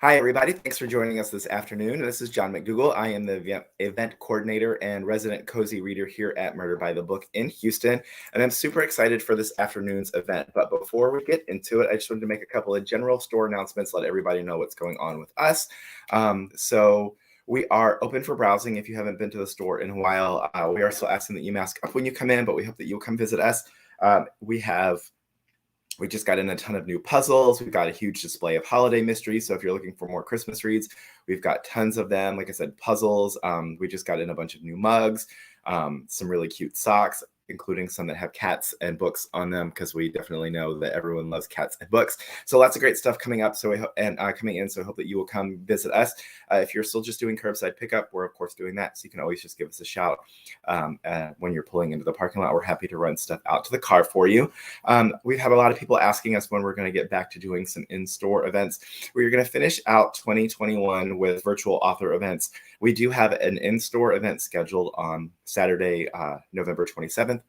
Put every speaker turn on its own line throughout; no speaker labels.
Hi, everybody. Thanks for joining us this afternoon. This is John McDougall. I am the event coordinator and resident cozy reader here at Murder by the Book in Houston, and I'm super excited for this afternoon's event. But before we get into it, I just wanted to make a couple of general store announcements, let everybody know what's going on with us. So we are open for browsing if you haven't been to the store in a while. We are still asking that you mask up when you come in, but we hope that you'll come visit us. We just got in a ton of new puzzles. We've got a huge display of holiday mysteries. So if you're looking for more Christmas reads, we've got tons of them. Like I said, puzzles. We just got in a bunch of new mugs, some really cute socks, including some that have cats and books on them, because we definitely know that everyone loves cats and books. So lots of great stuff coming up. So coming in. So I hope that you will come visit us. If you're still just doing curbside pickup, we're of course doing that. So you can always just give us a shout when you're pulling into the parking lot. We're happy to run stuff out to the car for you. We've had a lot of people asking us when we're going to get back to doing some in-store events. We're going to finish out 2021 with virtual author events. We do have an in-store event scheduled on Saturday, November 27th.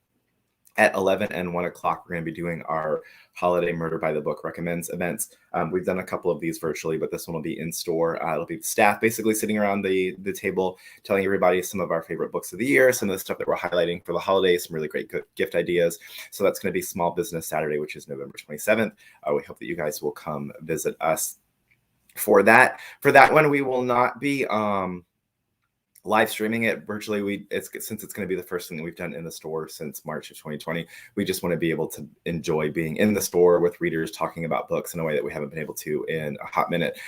At 11 and 1 o'clock, we're going to be doing our Holiday Murder by the Book Recommends events. We've done a couple of these virtually, but this one will be in store. It'll be the staff basically sitting around the table, telling everybody some of our favorite books of the year, some of the stuff that we're highlighting for the holidays, some really great gift ideas. So that's going to be Small Business Saturday, which is November 27th. We hope that you guys will come visit us for that. For that one, we will not be live streaming it virtually. Since it's going to be the first thing that we've done in the store since March of 2020, we just want to be able to enjoy being in the store with readers talking about books in a way that we haven't been able to in a hot minute.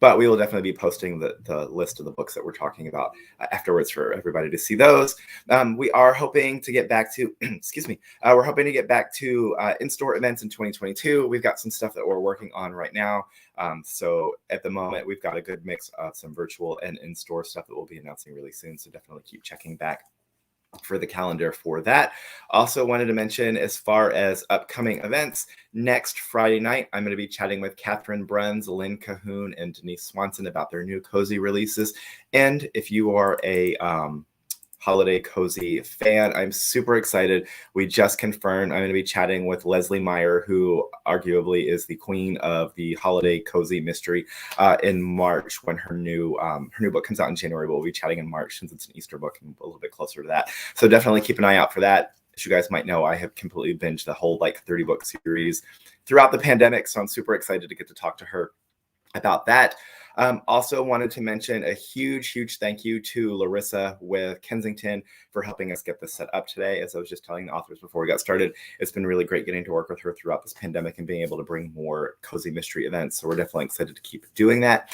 But we will definitely be posting the list of the books that we're talking about afterwards for everybody to see those. We are hoping to get back to, we're hoping to get back to in-store events in 2022. We've got some stuff that we're working on right now. So at the moment, we've got a good mix of some virtual and in-store stuff that we'll be announcing really soon. So definitely keep checking back for the calendar for that. Also wanted to mention, as far as upcoming events, next Friday night, I'm going to be chatting with Catherine Bruns, Lynn Cahoon, and Denise Swanson about their new cozy releases. And if you are a holiday cozy fan, I'm super excited. We just confirmed I'm going to be chatting with Leslie Meyer, who arguably is the queen of the holiday cozy mystery, in March when her new book comes out in January. We'll be chatting in March since it's an Easter book and a little bit closer to that. So definitely keep an eye out for that. As you guys might know, I have completely binged the whole 30 book series throughout the pandemic. So I'm super excited to get to talk to her about that. Also wanted to mention a huge thank you to Larissa with Kensington for helping us get this set up today. As I was just telling the authors before we got started, it's been really great getting to work with her throughout this pandemic and being able to bring more cozy mystery events. So we're definitely excited to keep doing that.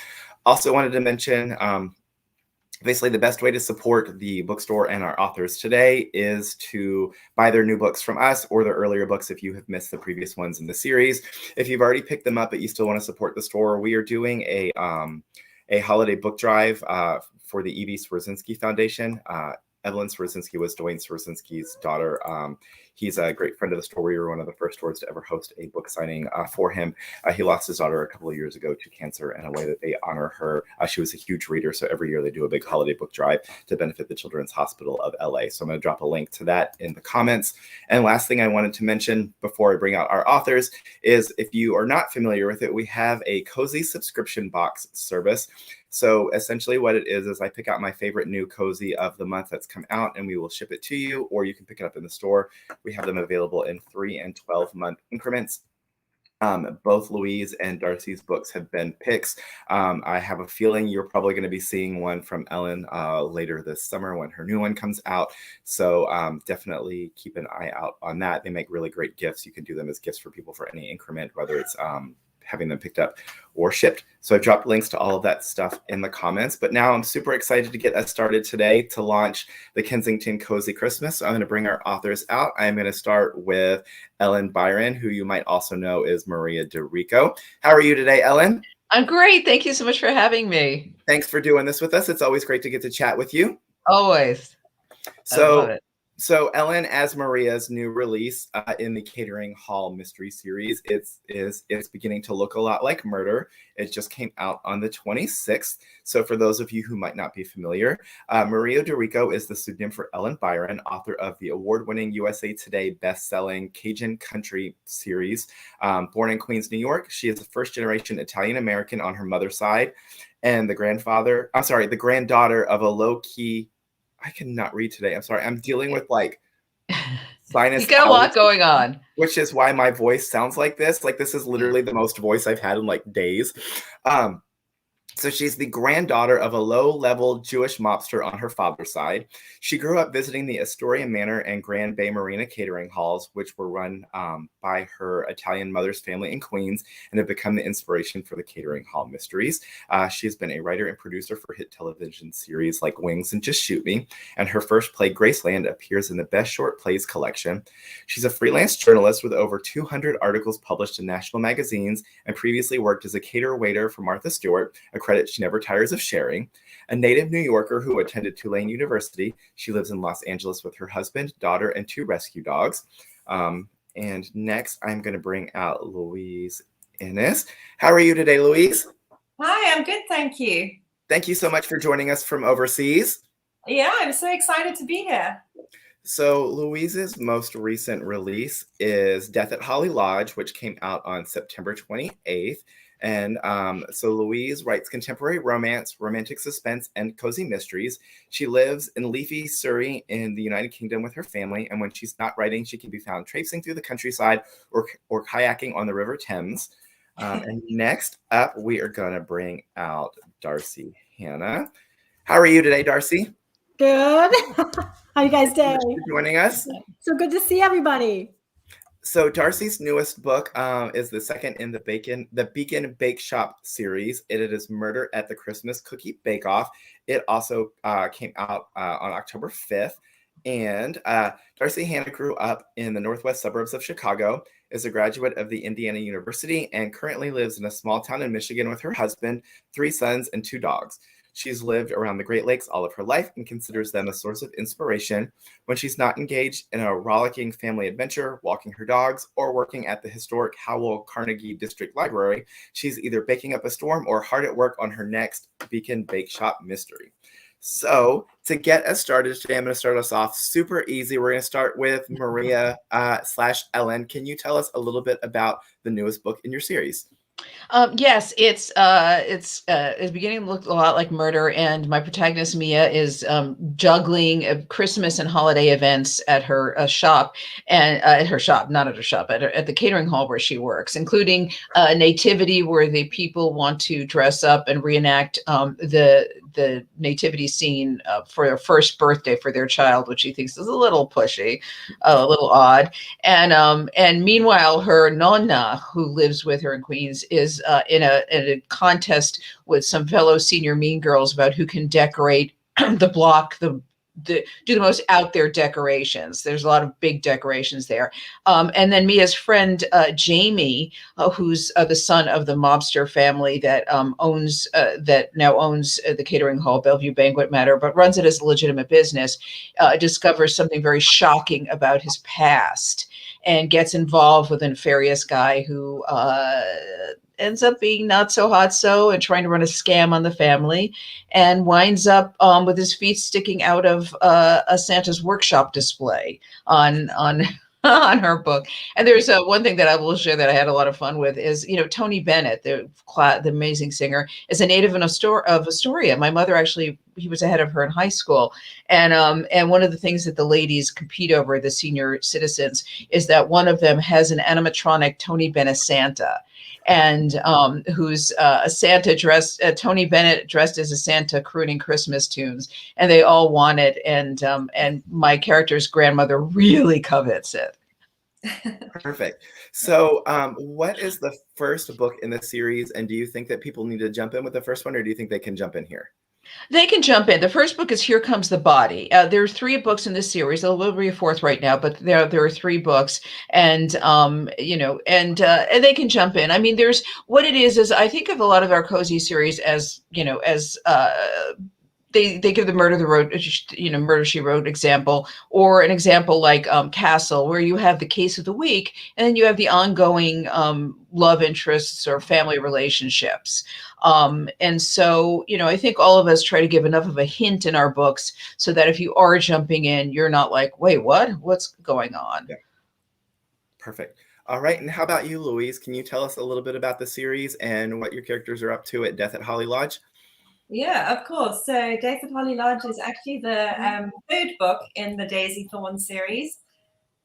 Also wanted to mention, basically, the best way to support the bookstore and our authors today is to buy their new books from us or their earlier books if you have missed the previous ones in the series. If you've already picked them up but you still want to support the store, we are doing a holiday book drive for the E.V. Swerzinski Foundation. Evelyn Swerzinski was Dwayne Swerzinski's daughter. He's a great friend of the store. We were one of the first stores to ever host a book signing for him. He lost his daughter a couple of years ago to cancer, in a way that they honor her. She was a huge reader, so every year they do a big holiday book drive to benefit the Children's Hospital of LA. So I'm going to drop a link to that in the comments. And last thing I wanted to mention before I bring out our authors is, if you are not familiar with it, we have a cozy subscription box service. So essentially what it is I pick out my favorite new cozy of the month that's come out, and we will ship it to you, or you can pick it up in the store. We have them available in 3 and 12-month increments. Both Louise and Darcy's books have been picks. I have a feeling you're probably going to be seeing one from Ellen later this summer when her new one comes out. So definitely keep an eye out on that. They make really great gifts. You can do them as gifts for people for any increment, whether it's having them picked up or shipped. So I've dropped links to all of that stuff in the comments. But now I'm super excited to get us started today to launch the Kensington Cozy Christmas. So I'm going to bring our authors out. I'm going to start with Ellen Byron, who you might also know is Maria DiRico. How are you today, Ellen?
I'm great. Thank you so much for having me.
Thanks for doing this with us. It's always great to get to chat with you.
Always.
So So Ellen as Maria's new release in the Catering Hall Mystery Series, it's beginning to look a lot like Murder. It just came out on the 26th. So for those of you who might not be familiar, Maria DiRico is the pseudonym for Ellen Byron, author of the award-winning USA Today best-selling Cajun Country series. Born in Queens, New York, she is a first-generation Italian-American on her mother's side, and the granddaughter of a low-key. I cannot read today. I'm sorry. I'm dealing with like sinus
You got a lot
allergies,
going on.
which is why my voice sounds like this. Like this is literally the most voice I've had in like days. So she's the granddaughter of a low-level Jewish mobster on her father's side. She grew up visiting the Astoria Manor and Grand Bay Marina catering halls, which were run by her Italian mother's family in Queens and have become the inspiration for the Catering Hall Mysteries. She has been a writer and producer for hit television series like Wings and Just Shoot Me, and her first play, Graceland, appears in the Best Short Plays collection. She's a freelance journalist with over 200 articles published in national magazines and previously worked as a caterer-waiter for Martha Stewart, a credit she never tires of sharing. A native New Yorker who attended Tulane University, she lives in Los Angeles with her husband, daughter, and 2 rescue dogs. And next, I'm going to bring out Louise Ennis. How are you today, Louise?
Hi, I'm good, thank you.
Thank you so much for joining us from overseas.
Yeah, I'm so excited to be here.
So Louise's most recent release is Death at Holly Lodge, which came out on September 28th. And so Louise writes contemporary romance, romantic suspense, and cozy mysteries. She lives in leafy Surrey in the United Kingdom with her family, and when she's not writing, she can be found traipsing through the countryside or kayaking on the River Thames. And next up, we are going to bring out Darcy Hannah. How are you today, Darcy?
Good. How you guys doing?
Thank you for joining us.
So good to see everybody.
So Darcy's newest book is the second in the Beacon Bakeshop series. It is Murder at the Christmas Cookie Bake Off. It also came out on October 5th. And Darcy Hannah grew up in the northwest suburbs of Chicago, is a graduate of the Indiana University, and currently lives in a small town in Michigan with her husband, 3 sons, and 2 dogs. She's lived around the Great Lakes all of her life and considers them a source of inspiration. When she's not engaged in a rollicking family adventure, walking her dogs, or working at the historic Howell Carnegie District Library, she's either baking up a storm or hard at work on her next Beacon Bakeshop Mystery. So to get us started today, I'm going to start us off super easy. We're going to start with Maria / Ellen. Can you tell us a little bit about the newest book in your series?
Yes, it's beginning to look a lot like Murder, and my protagonist Mia is juggling Christmas and holiday events at her shop, and at her shop, not at her shop, at the catering hall where she works, including nativity, where the people want to dress up and reenact the nativity scene for their first birthday for their child, which she thinks is a little pushy, a little odd, and meanwhile her nonna, who lives with her in Queens, is in a contest with some fellow senior mean girls about who can decorate the block, do the most out there decorations. There's a lot of big decorations there. And then Mia's friend, Jamie, who's the son of the mobster family that now owns the catering hall, Bellevue Banquet Matter, but runs it as a legitimate business, discovers something very shocking about his past and gets involved with a nefarious guy who ends up being not so hot and trying to run a scam on the family, and winds up with his feet sticking out of a Santa's workshop display on on her book. And there's one thing that I will share that I had a lot of fun with is, Tony Bennett, the amazing singer, is a native of Astoria. My mother actually, he was ahead of her in high school. And one of the things that the ladies compete over, the senior citizens, is that one of them has an animatronic Tony Bennett Santa. And who's a Santa dressed, Tony Bennett dressed as a Santa crooning Christmas tunes, and they all want it. And my character's grandmother really covets it.
Perfect. So what is the first book in the series, and do you think that people need to jump in with the first one, or do you think they can jump in here?
They can jump in. The first book is Here Comes the Body. There's 3 books in this series. There will be a 4th right now, but there are 3 books, and and they can jump in. I mean, there's what it is I think of a lot of our cozy series as they give the Murder She Wrote example, or an example like Castle, where you have the case of the week, and then you have the ongoing love interests or family relationships. And so, I think all of us try to give enough of a hint in our books so that if you are jumping in, you're not like, wait, what's going on?
Yeah. Perfect. All right. And how about you, Louise? Can you tell us a little bit about the series and what your characters are up to at Death at Holly Lodge?
Yeah, of course. So Death at Holly Lodge is actually the third book in the Daisy Thorne series.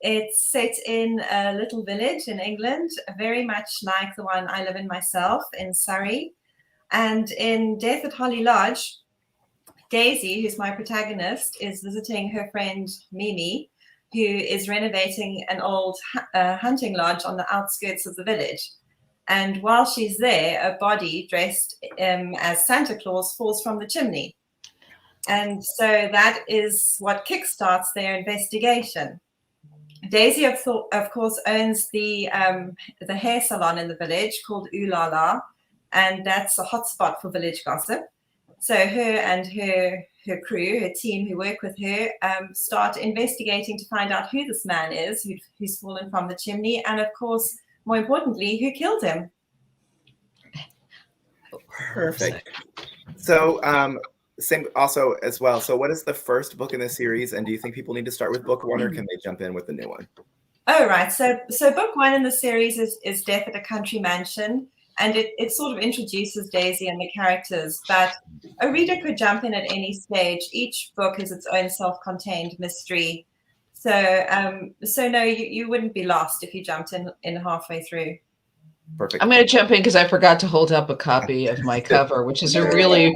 It's set in a little village in England, very much like the one I live in myself in Surrey. And in Death at Holly Lodge, Daisy, who's my protagonist, is visiting her friend Mimi, who is renovating an old hunting lodge on the outskirts of the village. And while she's there, a body dressed as Santa Claus falls from the chimney. And so that is what kickstarts their investigation. Daisy, of course, owns the hair salon in the village called Ooh La La, and that's a hotspot for village gossip. So her and her crew, her team who work with her, start investigating to find out who this man is who's fallen from the chimney, and of course, more importantly, who killed him.
Perfect. So same also as well. So what is the first book in the series, and do you think people need to start with book one, or can they jump in with the new one?
Oh, right. So book one in the series is Death at a Country Mansion, and it sort of introduces Daisy and the characters, but a reader could jump in at any stage. Each book is its own self-contained mystery. So no, you wouldn't be lost if you jumped in halfway through.
Perfect.
I'm going to jump in because I forgot to hold up a copy of my cover, which is a really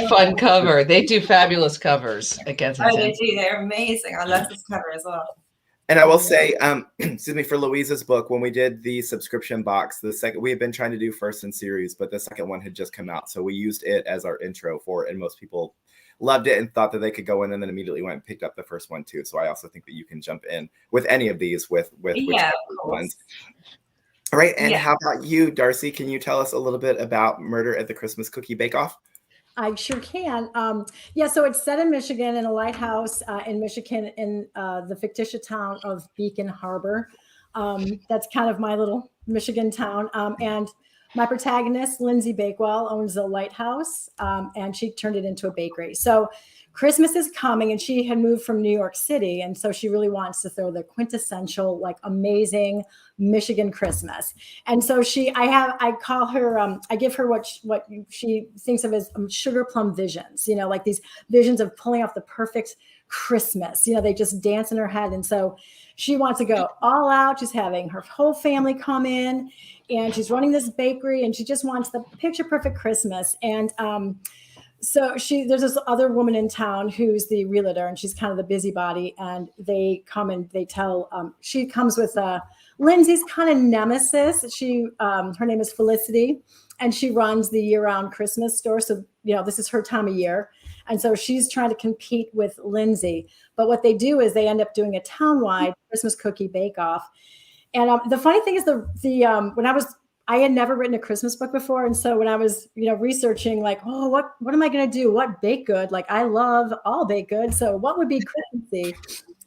fun cover. They do fabulous covers at Kensington.
Oh, they do. They're amazing. I love this cover as well.
And I will say, excuse me, for Louise's book, when we did the subscription box, we had been trying to do first in series, but the second one had just come out. So we used it as our intro for it, and most people loved it and thought that they could go in, and then immediately went and picked up the first one too. So I also think that you can jump in with any of these with ones. All right. And how about you, Darcy? Can you tell us a little bit about Murder at the Christmas Cookie Bake Off?
I sure can. So it's set in Michigan, in a lighthouse in Michigan, in the fictitious town of Beacon Harbor. That's kind of my little Michigan town. And my protagonist, Lindsay Bakewell, owns a lighthouse, and she turned it into a bakery. So Christmas is coming, and she had moved from New York City, and so she really wants to throw the quintessential, like, amazing Michigan Christmas. And so I call her, I give her what she thinks of as sugar plum visions, like these visions of pulling off the perfect Christmas. They just dance in her head. And so she wants to go all out. She's having her whole family come in, and she's running this bakery, and she just wants the picture perfect Christmas. And so there's this other woman in town who's the realtor, and she's kind of the busybody, and they come and they tell, she comes with Lindsay's kind of nemesis. Her name is Felicity, and she runs the year-round Christmas store. So, this is her time of year. And so she's trying to compete with Lindsay. But what they do is they end up doing a town-wide Christmas cookie bake-off. And the funny thing is I had never written a Christmas book before. And so when I was, researching, like, oh, what am I going to do? What baked good? Like, I love all baked goods. So what would be Christmassy?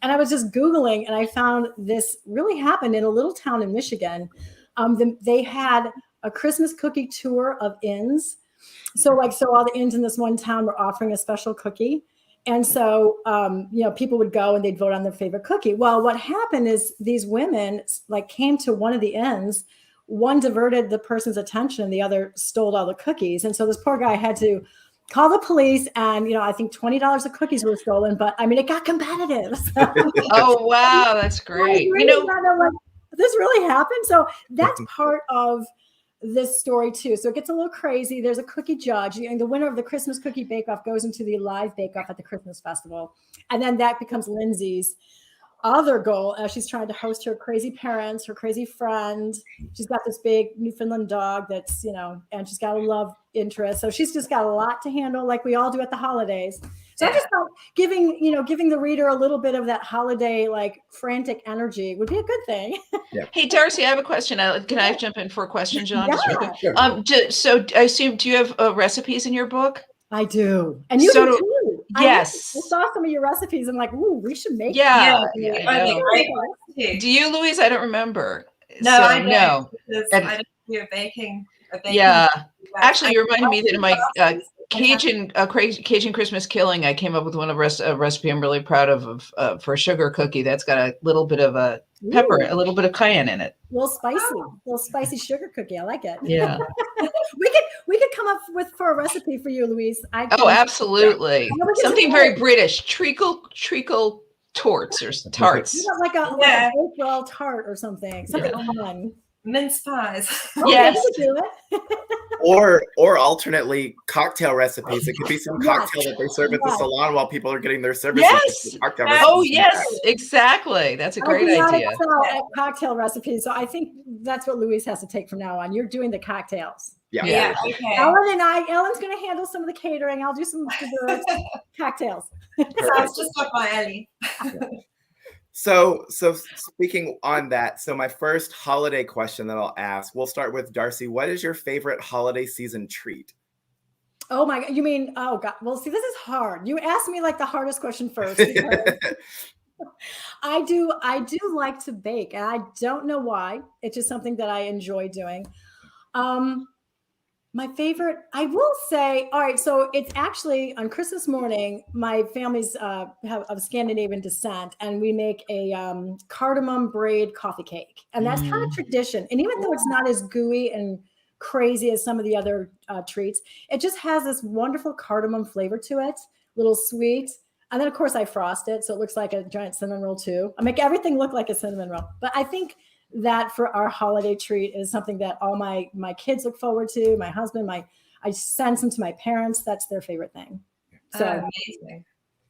And I was just Googling, and I found this really happened in a little town in Michigan. They had a Christmas cookie tour of inns. So all the inns in this one town were offering a special cookie. And so, people would go and they'd vote on their favorite cookie. Well, what happened is these women came to one of the inns. One diverted the person's attention, and the other stole all the cookies. And so this poor guy had to call the police, and I think $20 of cookies were stolen. But it got competitive. So,
oh wow, that's great.
This really happened. So that's part of this story too. So it gets a little crazy. There's a cookie judge. The winner of the Christmas Cookie Bake Off goes into the live bake off at the Christmas festival, and then that becomes Lindsay's other goal as she's trying to host her crazy parents, her crazy friends. She's got this big Newfoundland dog that's, and she's got a love interest. So she's just got a lot to handle, like we all do at the holidays. So I just thought giving the reader a little bit of that holiday, frantic energy would be a good thing.
Yeah.
Hey, Darcy, I have a question. Can I jump in for a question, John?
Yeah.
Sure.
So I assume, do you have recipes in your book?
I do. And you
So
do too.
yes.
I saw some of your recipes. I'm like, ooh, we should make
Yeah.
I
I know.
know.
Do you, Louise? I don't remember.
No,
So,
I don't.
No.
I don't do a baking.
Yeah. Actually, you reminded me that in my Cajun Christmas killing, I came up with a recipe I'm really proud of for a sugar cookie that's got a little bit of a pepper, a little bit of cayenne in it.
A little spicy sugar cookie. I like it.
Yeah.
we could come up for a recipe for you, Louise.
Absolutely. Something very British. Treacle torts or tarts.
Like a April tart or something. Something fun.
Mince pies.
Yes.
Or alternately cocktail recipes. It could be some cocktail that they serve at the salon while people are getting their services.
Yes. Yes, exactly. That's a great idea.
Cocktail recipes. So I think that's what Louise has to take from now on. You're doing the cocktails.
Yeah. Okay.
Ellen's going to handle some of the catering. I'll do some desserts, cocktails.
Sounds just up my alley.
So speaking on that, so my first holiday question that I'll ask, we'll start with Darcy. What is your favorite holiday season treat?
Oh my God. You mean, oh God. Well, see, this is hard. You asked me like the hardest question first. I do like to bake, and I don't know why. It's just something that I enjoy doing. My favorite, I will say, all right, so it's actually on Christmas morning, my family's have of Scandinavian descent, and we make a cardamom braid coffee cake. And that's kind of tradition. And even though it's not as gooey and crazy as some of the other treats, it just has this wonderful cardamom flavor to it, little sweet. And then, of course, I frost it, so it looks like a giant cinnamon roll, too. I make everything look like a cinnamon roll. But I think that for our holiday treat is something that all my kids look forward to. My husband, I send them to my parents. That's their favorite thing. So
amazing.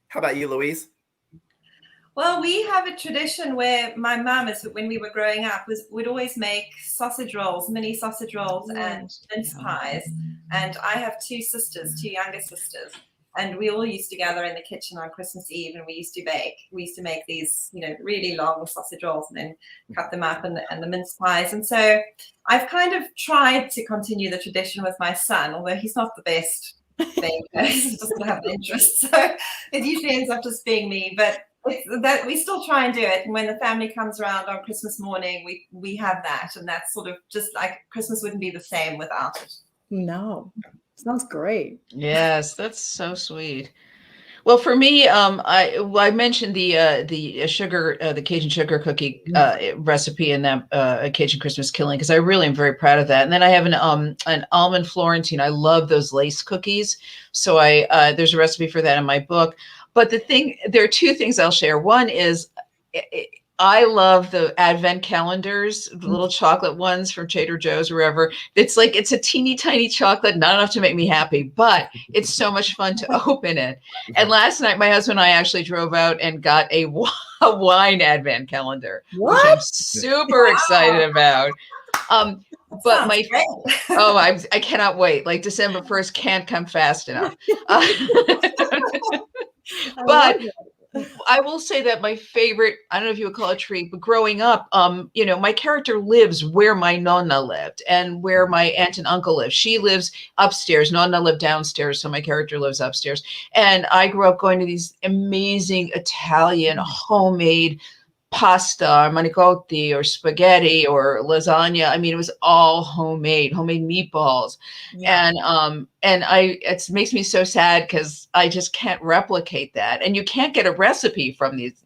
How about you, Louise?
Well, we have a tradition where my mum, when we were growing up, would always make sausage rolls, mini sausage rolls, and mince pies. And I have two younger sisters. And we all used to gather in the kitchen on Christmas Eve, and we used to bake. We used to make these, really long sausage rolls and then cut them up and the mince pies. And so I've kind of tried to continue the tradition with my son, although he's not the best baker. He doesn't have an interest. So it usually ends up just being me. But that we still try and do it. And when the family comes around on Christmas morning, we have that. And that's sort of just like Christmas wouldn't be the same without it.
No. Sounds great.
Yes, that's so sweet. Well, for me, I mentioned the Cajun sugar cookie recipe in that Cajun Christmas killing, because I really am very proud of that. And then I have an almond Florentine. I love those lace cookies, so there's a recipe for that in my book. But there are two things I'll share. One is I love the advent calendars, the little chocolate ones from Trader Joe's or wherever. It's a teeny tiny chocolate, not enough to make me happy, but it's so much fun to open it. And last night, my husband and I actually drove out and got a wine advent calendar, which I'm super excited about. But I cannot wait. Like December 1st can't come fast enough. But I will say that my favorite, I don't know if you would call it a treat, but growing up, my character lives where my nonna lived and where my aunt and uncle lived. She lives upstairs. Nonna lived downstairs, so my character lives upstairs. And I grew up going to these amazing Italian homemade pasta, manicotti, or spaghetti, or lasagna. I mean, it was all homemade meatballs. Yeah. And it makes me so sad because I just can't replicate that. And you can't get a recipe from these,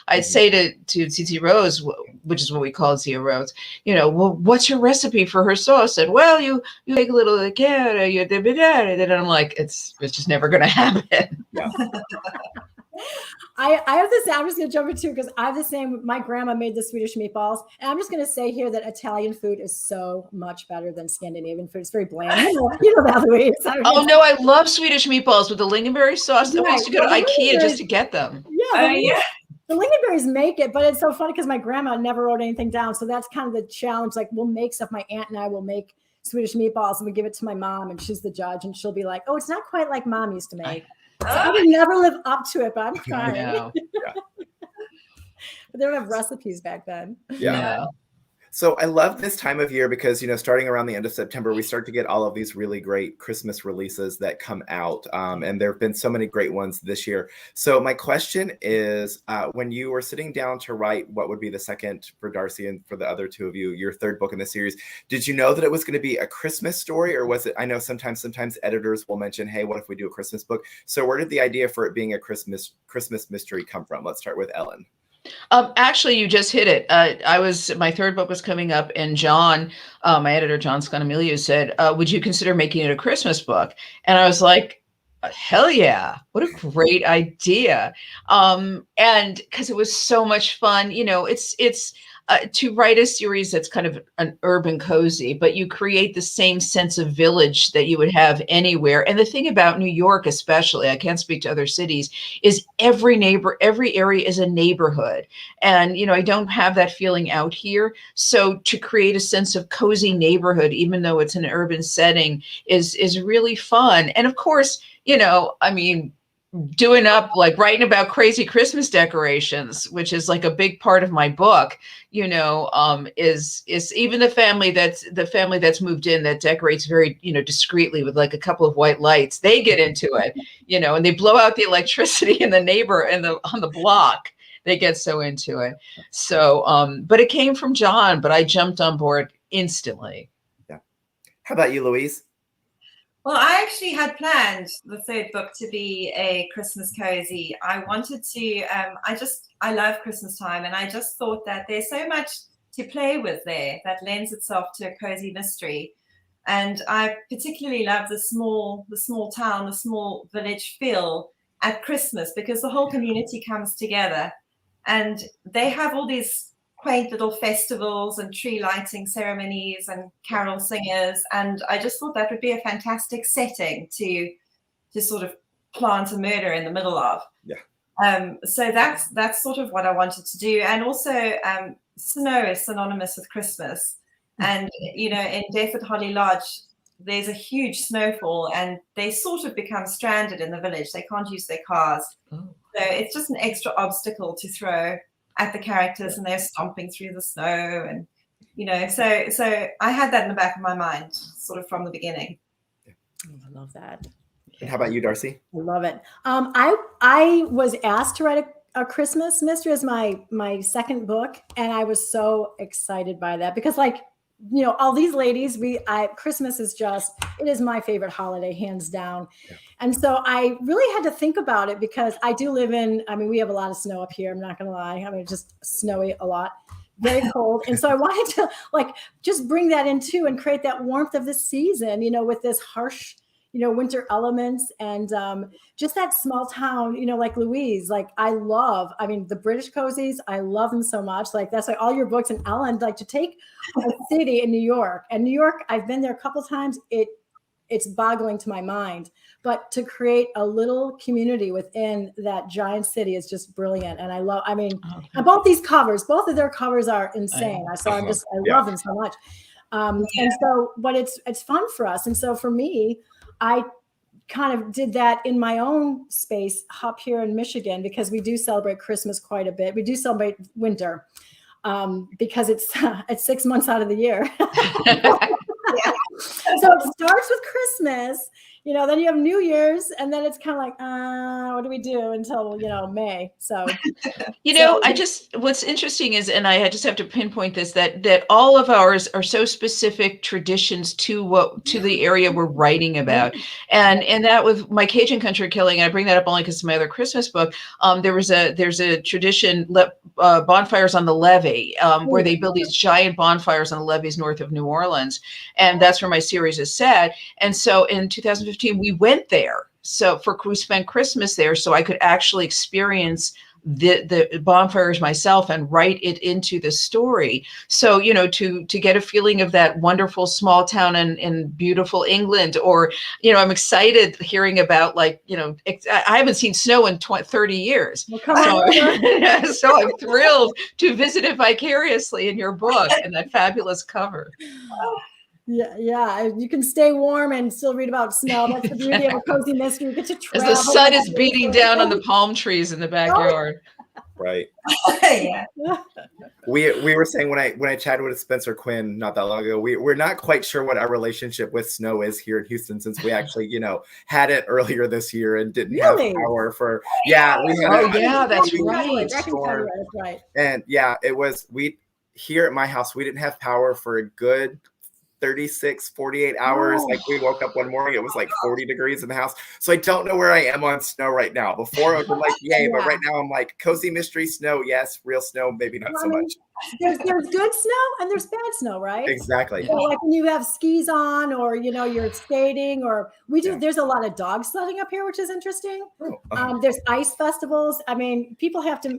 I'd say to Zizi Rose, which is what we call Zia Rose, well, what's your recipe for her sauce? And well, you take a little of Carre, and I'm like, it's just never going to happen. Yeah.
I have the same. I'm just going to jump in too, because I have the same. My grandma made the Swedish meatballs, and I'm just going to say here that Italian food is so much better than Scandinavian food. It's very bland. You know that, Louise.
Oh no, I love Swedish meatballs with the lingonberry sauce. I used to go to IKEA just to get them.
Yeah, the lingonberries make it, but it's so funny because my grandma never wrote anything down, so that's kind of the challenge. Like, we'll make stuff. My aunt and I will make Swedish meatballs, and we give it to my mom, and she's the judge, and she'll be like, "Oh, it's not quite like Mom used to make." So I would never live up to it, but I'm trying. But they don't have recipes back then.
Yeah. So I love this time of year because, starting around the end of September, we start to get all of these really great Christmas releases that come out. And there have been so many great ones this year. So my question is, when you were sitting down to write what would be the second for Darcy and for the other two of you, your third book in the series, did you know that it was going to be a Christmas story, or was it, I know sometimes editors will mention, hey, what if we do a Christmas book? So where did the idea for it being a Christmas mystery come from? Let's start with Ellen.
Actually, you just hit it. My third book was coming up, and John, my editor, John Sconamilio, said, would you consider making it a Christmas book? And I was like, hell yeah, what a great idea. And because it was so much fun, it's to write a series that's kind of an urban cozy, but you create the same sense of village that you would have anywhere. And the thing about New York, especially, I can't speak to other cities, is every area is a neighborhood. And, I don't have that feeling out here. So to create a sense of cozy neighborhood, even though it's an urban setting, is really fun. And of course, writing about crazy Christmas decorations, which is like a big part of my book, is even the family that's moved in that decorates very, discreetly with like a couple of white lights, they get into it, and they blow out the electricity in on the block. They get so into it. So, but it came from John, but I jumped on board instantly.
Yeah. How about you, Louise?
Well, I actually had planned the third book to be a Christmas cozy. I wanted to, I love Christmas time, and I just thought that there's so much to play with there that lends itself to a cozy mystery. And I particularly love the small town, the small village feel at Christmas, because the whole community comes together and they have all these quaint little festivals and tree lighting ceremonies and carol singers, and I just thought that would be a fantastic setting to sort of plant a murder in the middle of.
Yeah.
So that's sort of what I wanted to do. And also snow is synonymous with Christmas, and in Death at Holly Lodge there's a huge snowfall and they sort of become stranded in the village. They can't use their cars. So it's just an extra obstacle to throw at the characters, and they're stomping through the snow, and so I had that in the back of my mind sort of from the beginning.
I love that.
And how about you, Darcy?
I love it. I was asked to write a Christmas mystery as my second book, and I was so excited by that because, all these ladies, Christmas is it is my favorite holiday, hands down. Yeah. And so I really had to think about it because I do live we have a lot of snow up here. I'm not going to lie. It's just snowy a lot, very cold. And so I wanted to just bring that in too and create that warmth of the season, with this harsh, winter elements, and just that small town, like Louise, I love, the British cozies, I love them so much. That's why all your books, and Ellen, to take a city in New York, and New York, I've been there a couple times. It's boggling to my mind, but to create a little community within that giant city is just brilliant. And I love, both these covers, both of their covers are insane. I love them so much. And so, but it's fun for us. And so for me, I kind of did that in my own space up here in Michigan, because we do celebrate Christmas quite a bit. We do celebrate winter because it's 6 months out of the year. Yeah. So it starts with Christmas, then you have New Year's, and then it's kind of what do we do until, May? So,
what's interesting is, and I just have to pinpoint this, that all of ours are so specific traditions to the area we're writing about. And that with my Cajun Country Killing, and I bring that up only because it's my other Christmas book. There's a tradition, bonfires on the levee, where they build these giant bonfires on the levees north of New Orleans. And that's where my series is set. And so in 2015, we went there. We spent Christmas there so I could actually experience the bonfires myself and write it into the story. So, to get a feeling of that wonderful small town in beautiful England, or, I'm excited hearing about I haven't seen snow in 30 years. Well, so I'm thrilled to visit it vicariously in your book and that fabulous cover.
Yeah. You can stay warm and still read about snow. That's the beauty of a cozy mystery. You get to travel.
As the sun is beating down on the palm trees in the backyard.
Right.
Yeah.
We were saying when I chatted with Spencer Quinn not that long ago, we're not quite sure what our relationship with snow is here in Houston, since we actually, had it earlier this year and didn't have power for we had
that's right.
That can tell you that's right.
And we here at my house, we didn't have power for a good 36, 48 hours. Like we woke up one morning, it was like 40 degrees in the house. So I don't know where I am on snow right now. Before I would be like, yay, but right now I'm like cozy mystery snow. Yes, real snow, maybe not so much.
There's good snow and there's bad snow, right?
Exactly.
So like when you have skis on, or you're skating, or there's a lot of dog sledding up here, which is interesting. There's ice festivals. I mean, people have to,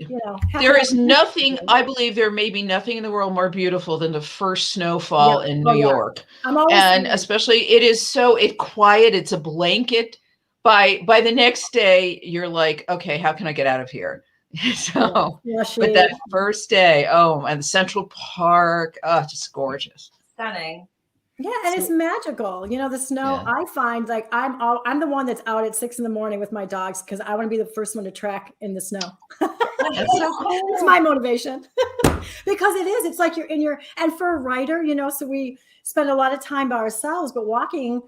there is nothing, I believe there may be nothing in the world more beautiful than the first snowfall in New York. And especially it's quiet, it's a blanket. By the next day, you're like, okay, how can I get out of here? So, but that first day, and Central Park, just gorgeous,
stunning.
Yeah, and it's magical. The snow. I find like I'm the one that's out at 6 a.m. with my dogs because I want to be the first one to track in the snow.
That's so cool.
It's my motivation because it is. It's like you're in and for a writer, so we spend a lot of time by ourselves, but walking.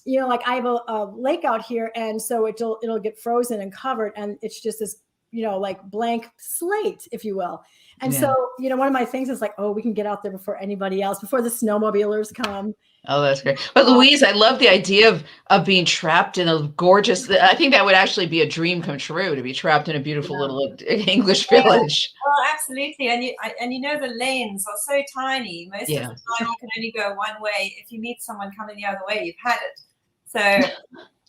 Like I have a lake out here, and so it'll get frozen and covered, and it's just this. Like blank slate, if you will. And so, one of my things is like, we can get out there before anybody else, before the snowmobilers come.
Oh, that's great. But Louise, I love the idea of being trapped in a gorgeous, I think that would actually be a dream come true, to be trapped in a beautiful little English village.
Well, absolutely. And the lanes are so tiny. Most of the time you can only go one way. If you meet someone coming the other way, you've had it. So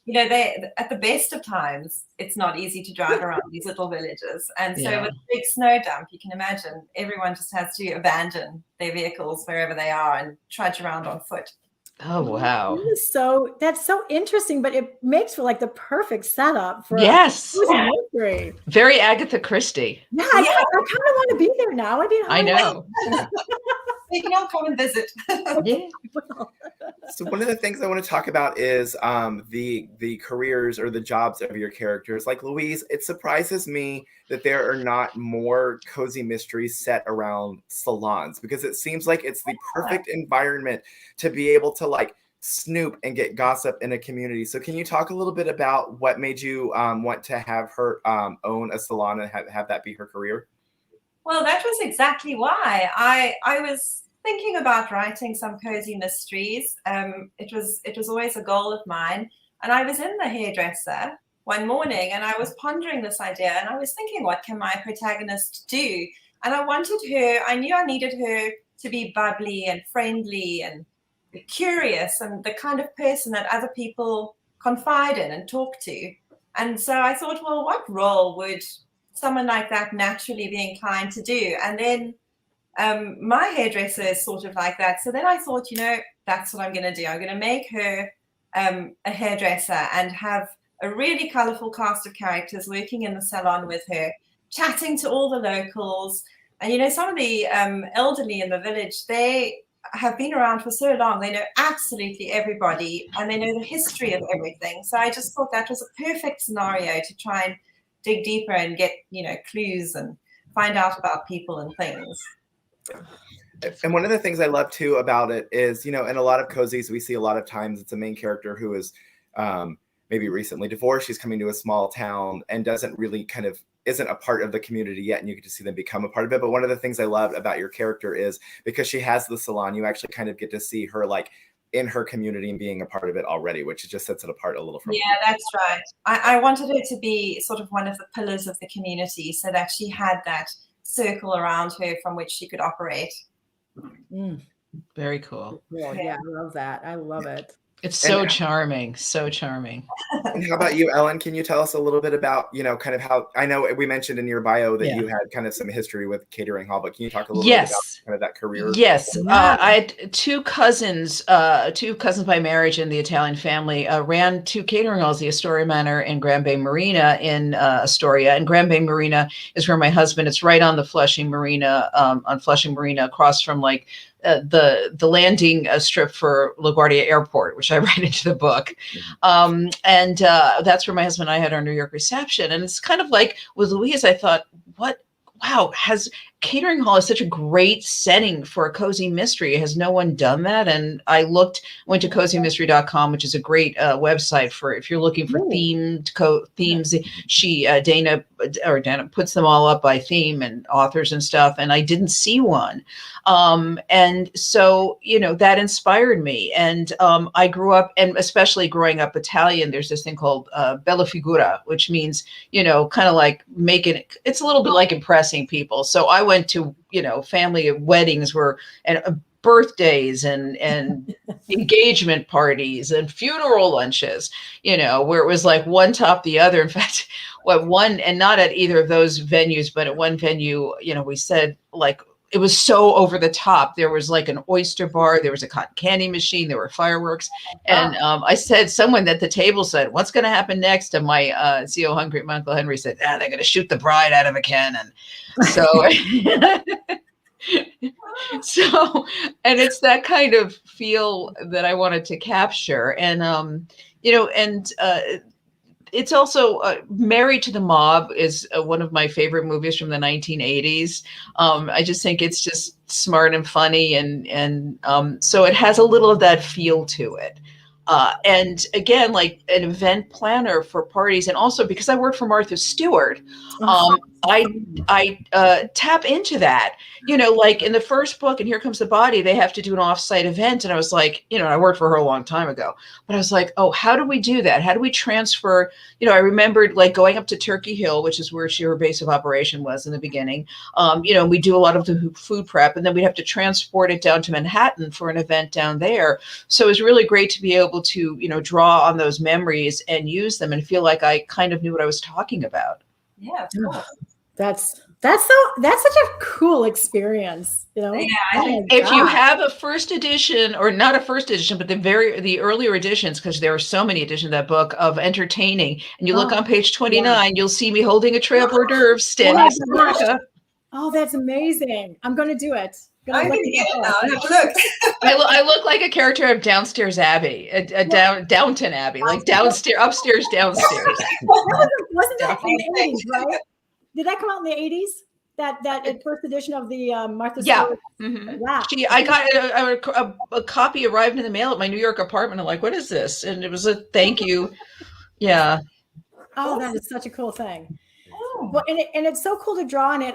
they at the best of times, it's not easy to drive around these little villages. And so with a big snow dump, you can imagine everyone just has to abandon their vehicles wherever they are and trudge around on foot.
Oh, wow.
That's so interesting, but it makes for like the perfect setup for
mystery. Very Agatha Christie.
Yeah, I kind of want to be there now.
I know.
We can all come and visit.
So one of the things I want to talk about is the careers or the jobs of your characters. Like Louise, it surprises me that there are not more cozy mysteries set around salons, because it seems like it's the perfect environment to be able to like snoop and get gossip in a community. So can you talk a little bit about what made you want to have her own a salon and have that be her career?
Well, that was exactly why I was thinking about writing some cozy mysteries. It was always a goal of mine. And I was in the hairdresser one morning and I was pondering this idea and I was thinking, what can my protagonist do? And I knew I needed her to be bubbly and friendly and curious and the kind of person that other people confide in and talk to. And so I thought, well, what role would someone like that naturally be inclined to do? And then my hairdresser is sort of like that. So then I thought, that's what I'm going to do. I'm going to make her a hairdresser and have a really colorful cast of characters working in the salon with her, chatting to all the locals. And, some of the elderly in the village, they have been around for so long. They know absolutely everybody and they know the history of everything. So I just thought that was a perfect scenario to try and dig deeper and get, clues and find out about people and things.
And one of the things I love too about it is, in a lot of cozies, we see a lot of times it's a main character who is maybe recently divorced. She's coming to a small town and doesn't really isn't a part of the community yet. And you get to see them become a part of it. But one of the things I love about your character is because she has the salon, you actually kind of get to see her like in her community and being a part of it already, which just sets it apart a little from.
Yeah, that's right. I wanted her to be sort of one of the pillars of the community so that she had that circle around her from which she could operate.
Very cool.
Yeah, I love that. I love it.
It's so charming. So charming.
And how about you, Ellen? Can you tell us a little bit about, kind of how, I know we mentioned in your bio that you had kind of some history with Catering Hall, but can you talk a little bit about kind of that career?
Yes. I had two cousins by marriage in the Italian family, ran two catering halls, the Astoria Manor and Grand Bay Marina in Astoria. And Grand Bay Marina is where my husband, it's right on the Flushing Marina, across from like the landing strip for LaGuardia Airport, which I write into the book. And that's where my husband and I had our New York reception. And it's kind of like with Louise, I thought, wow, Catering Hall is such a great setting for a cozy mystery. Has no one done that? And I went to cozymystery.com, which is a great website for if you're looking for themes. Dana puts them all up by theme and authors and stuff. And I didn't see one. And so, that inspired me. And I grew up, and especially growing up Italian, there's this thing called bella figura, which means, kind of like it's a little bit like impressing people. So I went to, family weddings and birthdays and engagement parties and funeral lunches, where it was like one top the other. In fact, and not at either of those venues, but at one venue, we said like, it was so over the top. There was like an oyster bar. There was a cotton candy machine. There were fireworks. And I said, someone at the table said, what's going to happen next? And my CO hungry, my Uncle Henry said, they're going to shoot the bride out of a cannon. So, and it's that kind of feel that I wanted to capture. And, it's also Married to the Mob is one of my favorite movies from the 1980s. I just think it's just smart and funny. And so it has a little of that feel to it. And again, like an event planner for parties. And also because I work for Martha Stewart, I tap into that, like in the first book, and Here Comes the Body, they have to do an offsite event. And I was like, I worked for her a long time ago, but I was like, oh, how do we do that? How do we transfer? I remembered like going up to Turkey Hill, which is where her base of operation was in the beginning. We do a lot of the food prep, and then we'd have to transport it down to Manhattan for an event down there. So it was really great to be able to, draw on those memories and use them and feel like I kind of knew what I was talking about.
Yeah, cool.
That's such a cool experience,
Yeah,
if you have a first edition, or not a first edition, but the earlier editions, because there are so many editions of that book of Entertaining, and you look on page 29, you'll see me holding a tray of hors d'oeuvres, standing as America.
Oh, that's amazing! I'm going to do it.
I'm going to get it now. Have a look.
I look like a character of Downstairs Abbey, Downton Abbey, like downstairs, upstairs, downstairs.
Wasn't that in the 80s, right? Did that come out in the 80s? That first edition of the Martha Stewart?
Yeah. Mm-hmm.
Wow.
I got a copy arrived in the mail at my New York apartment. I'm like, what is this? And it was a thank you. Yeah.
Oh, that is such a cool thing. Well, and it's so cool to draw on it.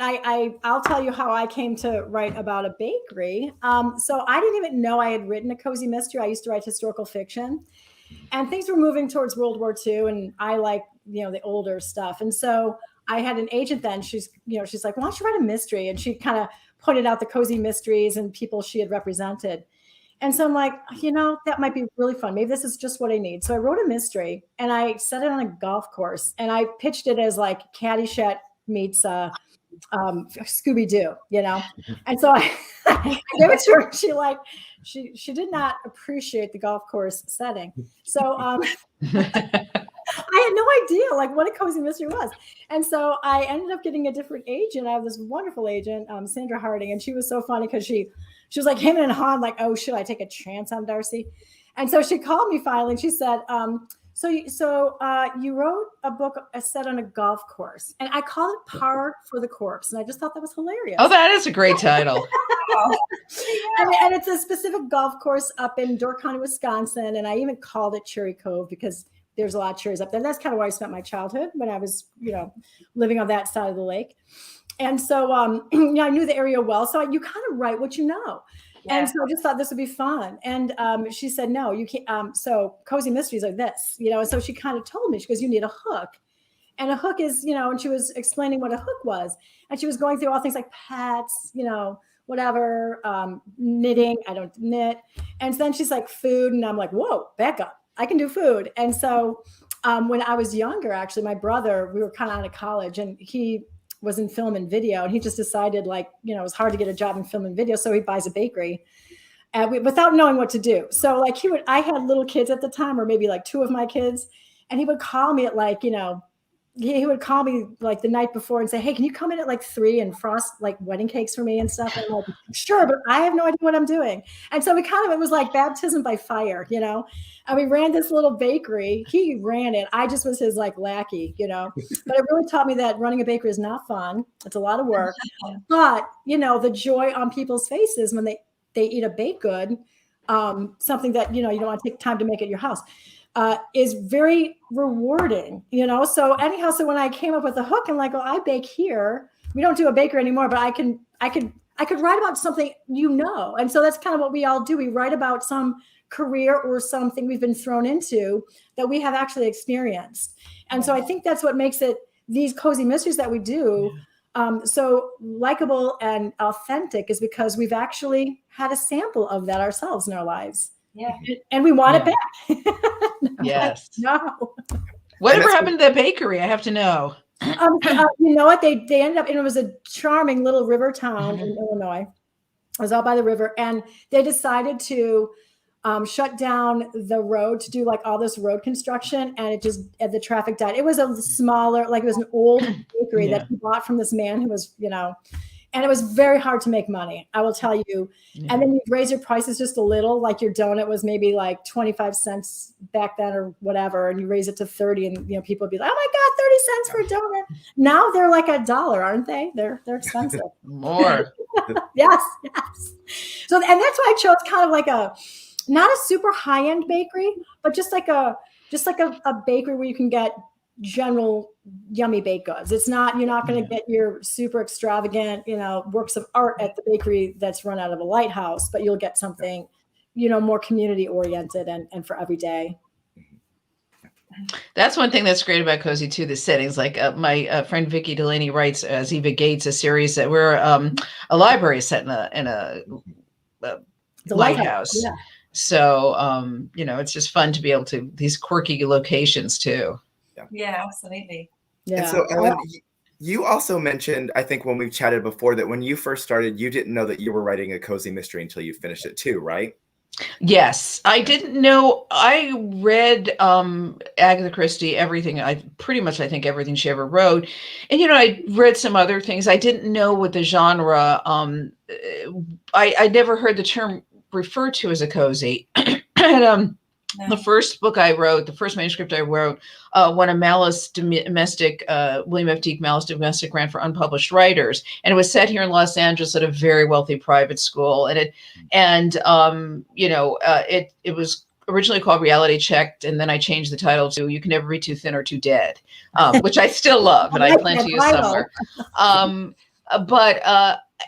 I'll tell you how I came to write about a bakery. So I didn't even know I had written a cozy mystery. I used to write historical fiction, and things were moving towards World War II, and I like the older stuff. And so I had an agent then. She's like, why don't you write a mystery? And she kind of pointed out the cozy mysteries and people she had represented. And so I'm like, that might be really fun. Maybe this is just what I need. So I wrote a mystery and I set it on a golf course, and I pitched it as like Caddyshack meets Scooby-Doo, And so I gave it to her. She did not appreciate the golf course setting. So I had no idea like what a cozy mystery was. And so I ended up getting a different agent. I have this wonderful agent, Sandra Harding, and she was so funny because she was like him and Han, like, oh, should I take a chance on Darcy? And so she called me finally and she said, so you wrote a book set on a golf course, and I called it Par for the Corpse. And I just thought that was hilarious.
Oh, that is a great title.
and it's a specific golf course up in Door County, Wisconsin. And I even called it Cherry Cove because there's a lot of cherries up there. That's kind of where I spent my childhood when I was, living on that side of the lake. And so, I knew the area well. So you kind of write what you know. Yeah. And so I just thought this would be fun. And she said, no, you can't. So cozy mysteries are this, and so she kind of told me, she goes, you need a hook. And a hook is, and she was explaining what a hook was. And she was going through all things like pets, whatever, knitting. I don't knit. And then she's like, food. And I'm like, whoa, back up. I can do food. And so when I was younger, actually, my brother, we were kind of out of college, and he was in film and video, and he just decided it was hard to get a job in film and video. So he buys a bakery without knowing what to do. So like I had little kids at the time, or maybe like two of my kids, and he would call me at he would call me like the night before and say, hey, can you come in at like 3 and frost like wedding cakes for me and stuff? And I'm like, sure, but I have no idea what I'm doing. And so it was like baptism by fire, you know? And we ran this little bakery. He ran it. I just was his like lackey, you know? But it really taught me that running a bakery is not fun. It's a lot of work. But, you know, the joy on people's faces when they eat a baked good, something that, you know, you don't want to take time to make at your house, is very rewarding, you know? So anyhow, so when I came up with the hook and like, oh, I bake here, we don't do a baker anymore, but I could write about something, you know? And so that's kind of what we all do. We write about some career or something we've been thrown into that we have actually experienced. And so I think that's what makes it, these cozy mysteries that we do, so likable and authentic, is because we've actually had a sample of that ourselves in our lives.
Yeah.
And we want it back.
Yes.
No.
Whatever happened to the bakery? I have to know.
You know what? They ended up, and it was a charming little river town in Illinois. It was out by the river, and they decided to shut down the road to do like all this road construction, and the traffic died. It was a smaller, like it was an old bakery that he bought from this man who was, you know, and it was very hard to make money, I will tell you. Yeah. And then you raise your prices just a little, like your donut was maybe like 25 cents back then or whatever, and you raise it to 30, and you know, people would be like, oh my God, 30 cents for a donut. Now they're like $1, aren't they? They're expensive.
More.
Yes. So, and that's why I chose kind of like not a super high-end bakery, but just like a bakery where you can get general yummy baked goods. It's not, you're not going to get your super extravagant, you know, works of art at the bakery that's run out of a lighthouse, but you'll get something, you know, more community oriented and for every day.
That's one thing that's great about Cozy too, the settings. Like my friend Vicki Delaney writes as Eva Gates, a series that we're a library set in a lighthouse. Yeah. So, you know, it's just fun to be able to these quirky locations too.
Yeah, absolutely.
Yeah. And so, Ellen, you also mentioned, I think when we've chatted before, that when you first started, you didn't know that you were writing a cozy mystery until you finished it too, right?
Yes, I didn't know. I read Agatha Christie, everything. I think everything she ever wrote. And, you know, I read some other things. I didn't know what the genre, I never heard the term referred to as a cozy. And, the first book I wrote, the first manuscript I wrote, won a Malice domestic, William F. Deak Malice domestic grant for unpublished writers, and it was set here in Los Angeles at a very wealthy private school. And it was originally called Reality Checked, and then I changed the title to You Can Never Be Too Thin or Too Dead, which I still love, and I plan to use somewhere.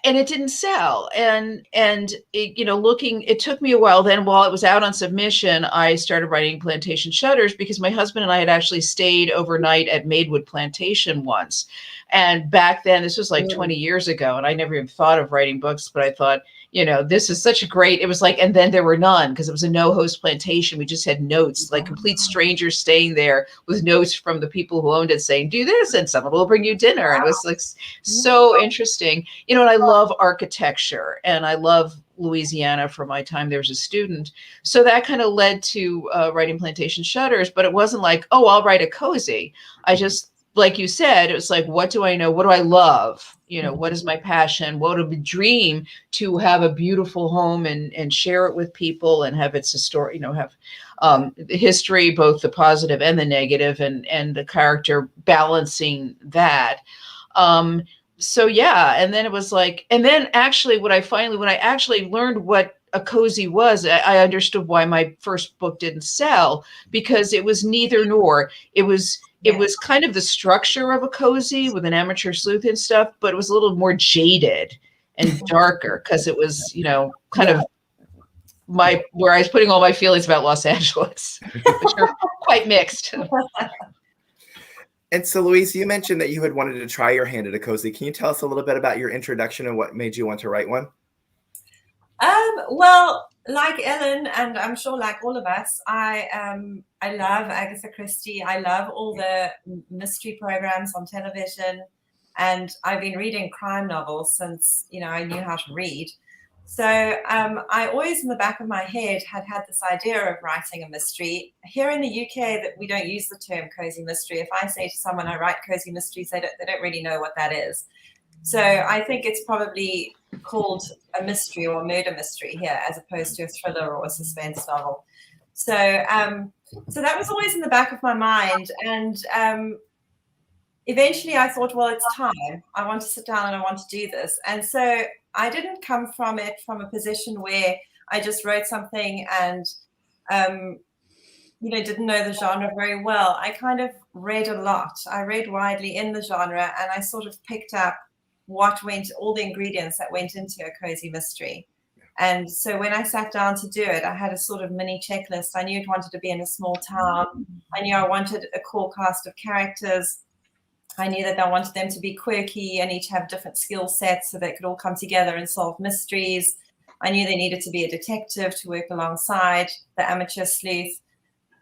And it didn't sell. And it, you know, it took me a while. Then while it was out on submission, I started writing Plantation Shutters because my husband and I had actually stayed overnight at Maidwood Plantation once. And back then, this was like 20 years ago, and I never even thought of writing books, but I thought, you know, this is such a great, it was like, and then there were none because it was a no-host plantation. We just had notes, like complete strangers staying there with notes from the people who owned it saying, do this, and someone will bring you dinner. And it was like so interesting. You know, and I love architecture, and I love Louisiana from my time there as a student. So that kind of led to writing Plantation Shutters, but it wasn't like, oh, I'll write a cozy. I just, like you said, it was like, what do I know? What do I love? You know, what is my passion? What would be dream to have a beautiful home and share it with people and have its story, you know, have the history, both the positive and the negative, and the character balancing that. So yeah, and then it was like, and then actually when I actually learned what a cozy was, I understood why my first book didn't sell, because it was neither nor. It was kind of the structure of a cozy with an amateur sleuth and stuff, but it was a little more jaded and darker because it was, you know, kind of where I was putting all my feelings about Los Angeles, which are quite mixed.
And so, Louise, you mentioned that you had wanted to try your hand at a cozy. Can you tell us a little bit about your introduction and what made you want to write one?
Well, like Ellen, and I'm sure like all of us, I love Agatha Christie. I love all the mystery programs on television, and I've been reading crime novels since, you know, I knew how to read. So I always in the back of my head had this idea of writing a mystery. Here in the UK, that we don't use the term cozy mystery. If I say to someone I write cozy mysteries, they don't really know what that is. So I think it's probably called a mystery or a murder mystery here, as opposed to a thriller or a suspense novel. So so that was always in the back of my mind. And eventually I thought, well, it's time. I want to sit down and I want to do this. And so I didn't come from it from a position where I just wrote something and, didn't know the genre very well. I kind of read a lot. I read widely in the genre, and I sort of picked up all the ingredients that went into a cozy mystery. And so when I sat down to do it, I had a sort of mini checklist. I knew I wanted to be in a small town. I knew I wanted a core cast of characters. I knew that I wanted them to be quirky and each have different skill sets so they could all come together and solve mysteries. I knew they needed to be a detective to work alongside the amateur sleuth.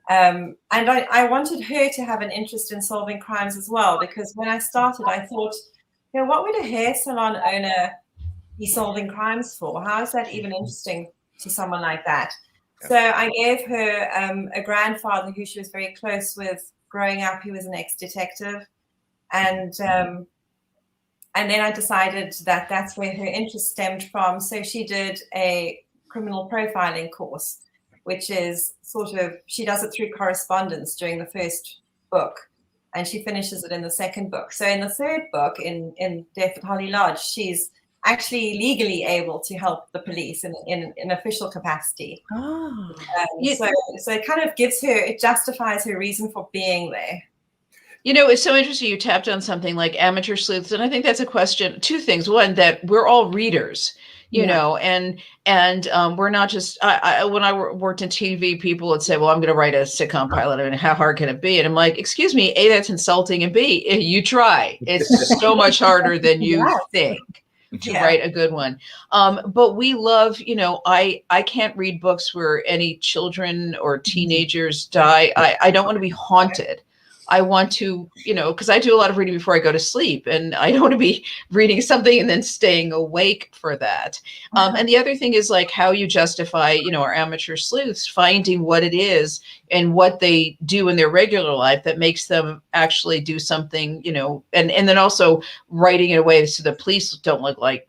And I wanted her to have an interest in solving crimes as well, because when I started, I thought, what would a hair salon owner be solving crimes for? How is that even interesting to someone like that? So I gave her a grandfather who she was very close with growing up. He was an ex-detective. And then I decided that that's where her interest stemmed from. So she did a criminal profiling course, which is she does it through correspondence during the first book, and she finishes it in the second book. So in the third book, in Death at Holly Lodge, she's actually legally able to help the police in an official capacity.
Oh.
So it kind of it justifies her reason for being there.
It's so interesting. You tapped on something like amateur sleuths. And I think that's a question, two things. One, that we're all readers, you know, and we're not just, when I worked in TV, people would say, well, I'm going to write a sitcom pilot. And how hard can it be? And I'm like, excuse me, A, that's insulting. And B, you try. It's so much harder than you think to write a good one. But we love, I can't read books where any children or teenagers die. I don't want to be haunted. I want to, because I do a lot of reading before I go to sleep, and I don't want to be reading something and then staying awake for that. And the other thing is like how you justify, our amateur sleuths finding what it is and what they do in their regular life that makes them actually do something, and then also writing in a way so the police don't look like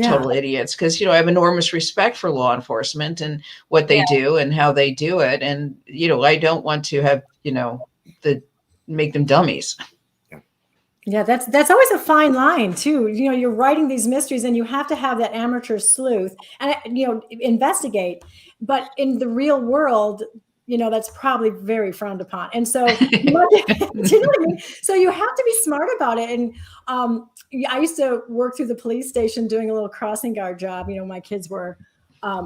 total idiots. Because, I have enormous respect for law enforcement and what they do and how they do it. And, I don't want to have, make them dummies.
Yeah, that's always a fine line too. You're writing these mysteries and you have to have that amateur sleuth and investigate. But in the real world, that's probably very frowned upon. And so, do you know what I mean? So you have to be smart about it. And I used to work through the police station doing a little crossing guard job. My kids were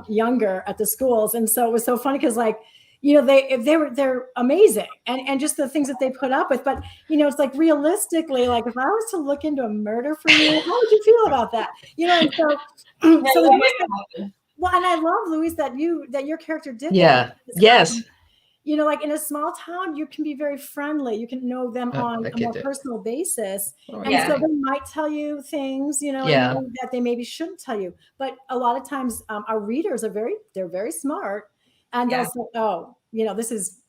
younger at the schools, and so it was so funny because they're amazing and just the things that they put up with. But, it's like realistically, like if I was to look into a murder for you, how would you feel about that? And so, well, and I love, Louise, that your character did that.
Yes.
Like in a small town, you can be very friendly. You can know them on a more personal basis. So they might tell you things, that they maybe shouldn't tell you. But a lot of times our readers they're very smart. And they'll say, oh, this is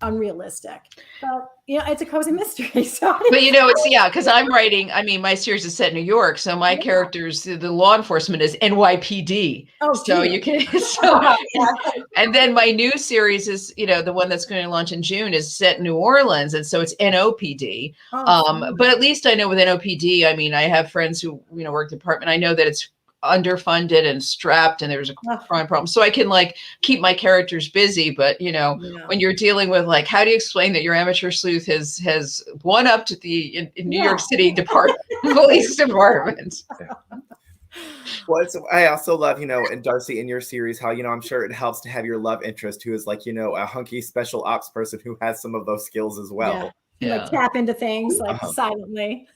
unrealistic. But, it's a cozy mystery. So,
but, because I'm writing, my series is set in New York. So my characters, the law enforcement is NYPD. Oh, so you can, and then my new series is, the one that's going to launch in June is set in New Orleans. And so it's NOPD. But at least I know with NOPD, I have friends who, work the department. I know that it's underfunded and strapped and there's a crime problem, so I can keep my characters busy. But when you're dealing with how do you explain that your amateur sleuth has won up to the in New York City police department?
Well, I also love, and Darcy, in your series, how, I'm sure it helps to have your love interest who is a hunky special ops person who has some of those skills as well.
like tap into things like silently.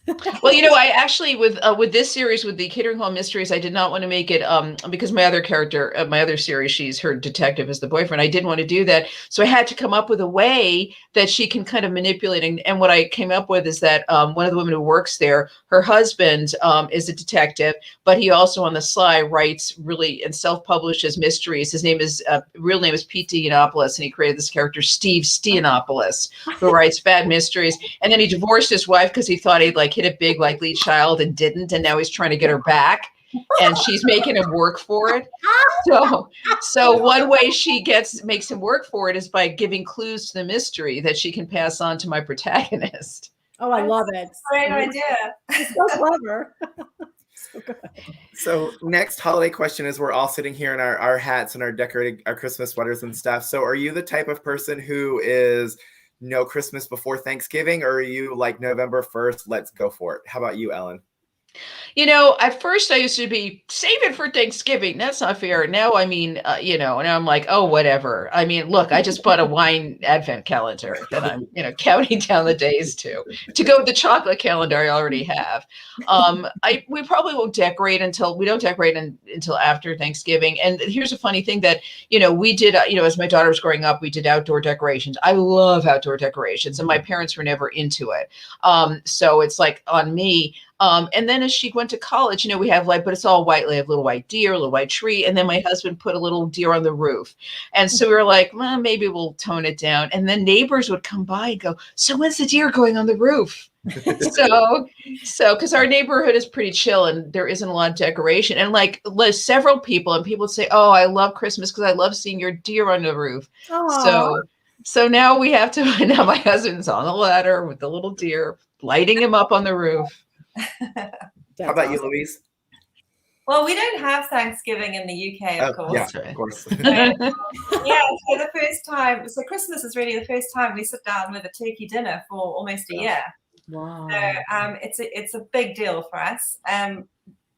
Well, I actually with this series with the Catering Hall Mysteries, I did not want to make it because my other character, my other series, she's her detective as the boyfriend. I didn't want to do that, so I had to come up with a way that she can kind of manipulate. And what I came up with is that one of the women who works there, her husband is a detective, but he also on the sly writes really and self-publishes mysteries. His real name is Pete Dianopoulos, and he created this character Steve Stianopoulos, who writes bad mysteries. And then he divorced his wife because he thought he'd like hit a big like lead child and didn't, and now he's trying to get her back, and she's making him work for it. So one way she makes him work for it is by giving clues to the mystery that she can pass on to my protagonist.
Oh, I love it.
Great idea.
It's so clever. So good.
So next holiday question is, we're all sitting here in our hats and our decorated our Christmas sweaters and stuff. So are you the type of person who is no Christmas before Thanksgiving, or are you like November 1st, let's go for it? How about you, Ellen?
At first I used to be save it for Thanksgiving. That's not fair. Now, I mean, now I'm like, oh, whatever. I mean, look, I just bought a wine advent calendar that I'm, counting down the days to go with the chocolate calendar I already have. We probably won't decorate until after Thanksgiving. And here's a funny thing that, we did, as my daughter was growing up, we did outdoor decorations. I love outdoor decorations, and my parents were never into it. So it's like on me. And then as she went to college, we have but it's all white. We have a little white deer, a little white tree. And then my husband put a little deer on the roof. And so we were like, well, maybe we'll tone it down. And then neighbors would come by and go, so when's the deer going on the roof? So because our neighborhood is pretty chill and there isn't a lot of decoration. And several people would say, oh, I love Christmas because I love seeing your deer on the roof.
Aww.
So now we have to, now my husband's on the ladder with the little deer, lighting him up on the roof.
How about you, Louise?
Well, we don't have Thanksgiving in the UK, of course.
Yeah, of course.
So the first time, so Christmas is really the first time we sit down with a turkey dinner for almost a year.
Wow.
So it's a big deal for us.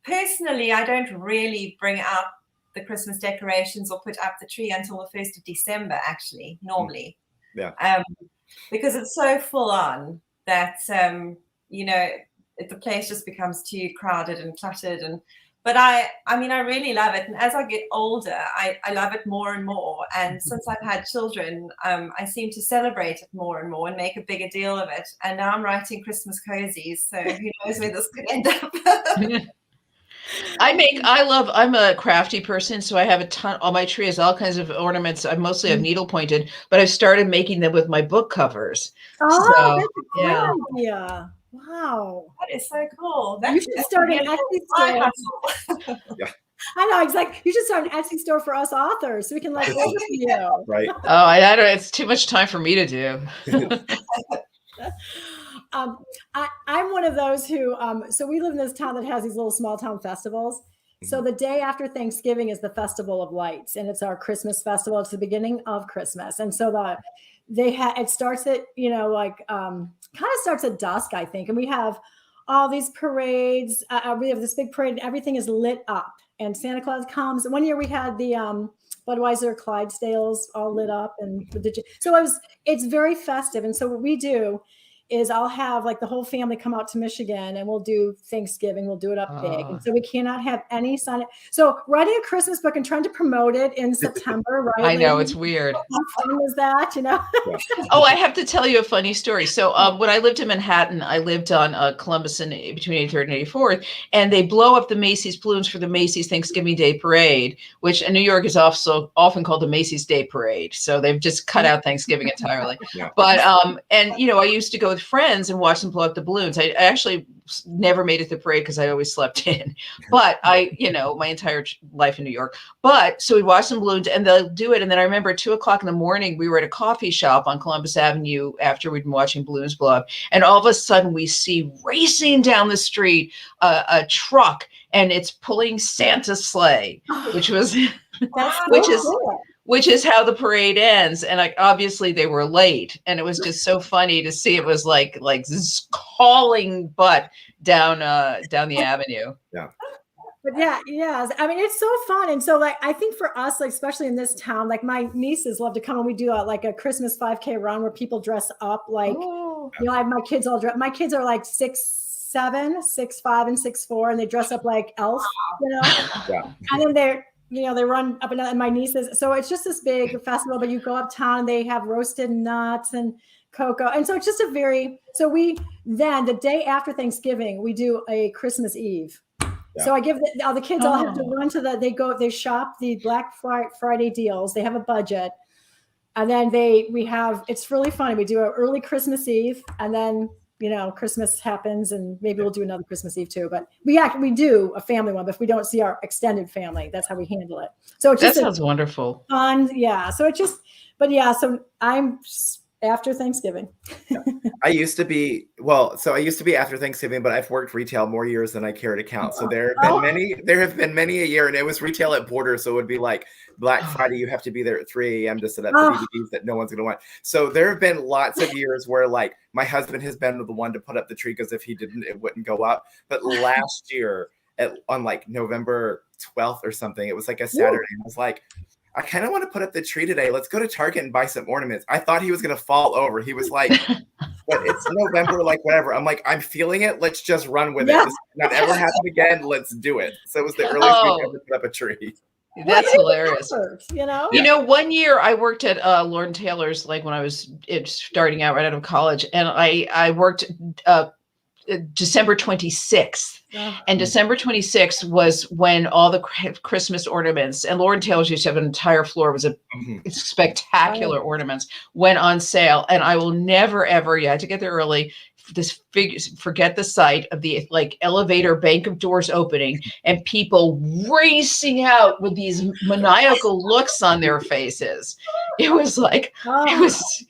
Personally, I don't really bring up the Christmas decorations or put up the tree until the 1st of December, actually, normally.
Yeah.
Because it's so full on that, the place just becomes too crowded and cluttered. But I really love it. And as I get older, I love it more and more. And since I've had children, I seem to celebrate it more and more and make a bigger deal of it. And now I'm writing Christmas cozies. So who knows where this could end up.
I'm a crafty person, so I have a ton on my tree has all kinds of ornaments. I mostly have needle pointed, but I've started making them with my book covers.
Oh, that's a great idea. Wow.
That is so cool.
You should start an Etsy store.
Yeah.
I know, exactly. You should start an Etsy store for us authors so we can order for you.
Right.
Oh, I don't, it's too much time for me to do.
I'm one of those who, so we live in this town that has these little small town festivals. So the day after Thanksgiving is the Festival of Lights, and it's our Christmas festival. It's the beginning of Christmas. And so it starts at, kind of starts at dusk, I think. And we have all these parades. We have this big parade and everything is lit up and Santa Claus comes. One year we had the Budweiser Clydesdales all lit up. So it's very festive. And so what we do is I'll have the whole family come out to Michigan and we'll do Thanksgiving. We'll do it up big. And so we cannot have any sign. So writing a Christmas book and trying to promote it in September, right?
I know, it's weird.
How fun is that,
Oh, I have to tell you a funny story. So when I lived in Manhattan, I lived on Columbus and between 83rd and 84th, and they blow up the Macy's balloons for the Macy's Thanksgiving Day Parade, which in New York is also often called the Macy's Day Parade. So they've just cut out Thanksgiving entirely. Yeah. But, I used to go with friends and watch them blow up the balloons. I actually never made it to the parade because I always slept in, but my entire life in New York. But so we'd watch some balloons and they'll do it. And then I remember 2:00 in the morning, we were at a coffee shop on Columbus Avenue after we'd been watching balloons blow up. And all of a sudden we see racing down the street, a truck, and it's pulling Santa's sleigh, which is how the parade ends. And obviously they were late, and it was just so funny to see. It was like this calling butt down the avenue.
Yeah.
But yes. I mean, it's so fun. And so I think for us, especially in this town, my nieces love to come and we do a Christmas 5K run where people dress up You know, I have my kids all dressed. My kids are like 6'7", 6'5", and 6'4", and they dress up like elves, you know.
Yeah.
And then they're, you know, they run up and down, and my nieces. So it's just this big festival, but you go uptown and they have roasted nuts and cocoa. And so it's just a very, so we, then the day after Thanksgiving, we do a Christmas Eve.
Yeah.
So I give the kids all have to run to they shop the Black Friday deals. They have a budget. And then it's really funny. We do an early Christmas Eve, and then, you know, Christmas happens, and maybe we'll do another Christmas Eve too. But we do a family one, but if we don't see our extended family, that's how we handle it. So it's
that sounds wonderful.
Fun, yeah. So so I'm after Thanksgiving.
I used to be after Thanksgiving, but I've worked retail more years than I care to count. So there have been many a year, and it was retail at Borders. So it would be like Black Friday, you have to be there at 3 a.m. to set up the DVDs that no one's going to want. So there have been lots of years where like my husband has been the one to put up the tree, because if he didn't, it wouldn't go up. But last year on like November 12th or something, it was like a Saturday. I was like, I kind of want to put up the tree today. Let's go to Target and buy some ornaments. I thought he was going to fall over. He was like, but it's November, like whatever. I'm like, I'm feeling it. Let's just run with it. This not ever happen again. Let's do it. So it was the earliest we ever put up a tree.
That's hilarious.
You know?
You know, one year I worked at Lord & Taylor's, like when I was starting out right out of college, and I worked December 26th. And December 26th was when all the Christmas ornaments, and Lord & Taylor's used to have an entire floor, was a spectacular ornaments, went on sale. And I will never, ever, you had to get there early, forget the sight of the like elevator bank of doors opening and people racing out with these maniacal looks on their faces. It was like, it was...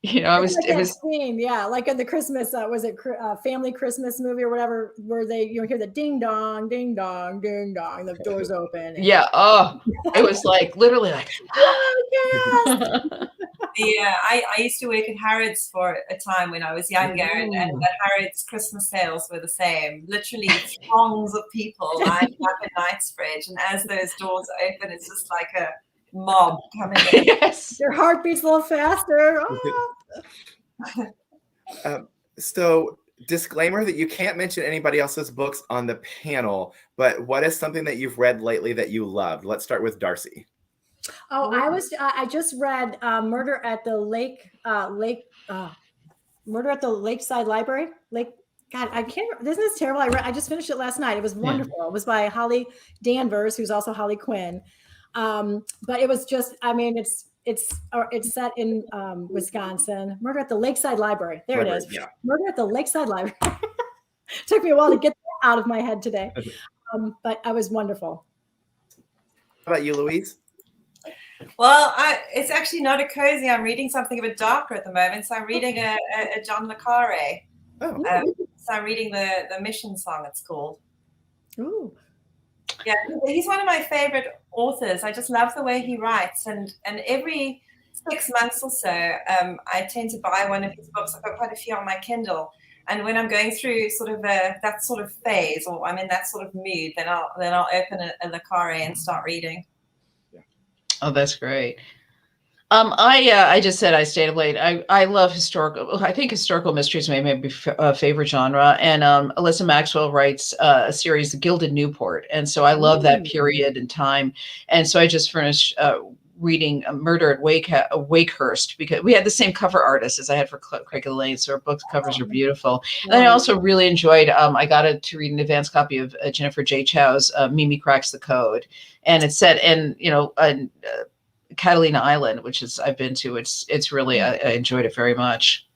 You know, it was
scene, like in the Christmas, was it Family Christmas movie or whatever, where you hear the ding dong, ding dong, ding dong, the doors open.
It was like literally like,
I used to work at Harrods for a time when I was younger, and the Harrods Christmas sales were the same. Literally throngs of people lining up in Knightsbridge, and as those doors open, it's just like a mob coming in.
Yes.
Your heart beats a little faster.
So disclaimer that you can't mention anybody else's books on the panel, but what is something that you've read lately that you loved? Let's start with Darcy.
I just read Murder at the Lakeside Library. God, I can't remember. This is terrible. I just finished it last night. It was wonderful. It was by Holly Danvers, who's also Harley Quinn. But it was just, I mean, it's set in Wisconsin. Murder at the Lakeside Library. There it is. Yeah. Murder at the Lakeside Library. Took me a while to get that out of my head today. But I was wonderful.
How about you, Louise?
Well, it's actually not a cozy. I'm reading something a bit darker at the moment. So I'm reading a John le Carre. So I'm reading the Mission Song, it's called.
Ooh.
Yeah, he's one of my favorite authors. I just love the way he writes, and every 6 months or so, I tend to buy one of his books. I've got quite a few on my Kindle, and when I'm going through sort of that sort of phase, or I'm in that sort of mood, then I'll open a le Carre and start reading.
Yeah. Oh, that's great. I just said I stayed up late. I love historical. I think historical mysteries may be a favorite genre. And Alyssa Maxwell writes a series, The Gilded Newport, and so I love that period and time. And so I just finished reading Murder at Wakehurst, because we had the same cover artist as I had for Craig of the Lane. So our book covers are beautiful. And I also really enjoyed. I got to read an advanced copy of Jennifer J. Chow's Mimi Cracks the Code, and it's set in Catalina Island, which is I've been to. It's really I enjoyed it very much.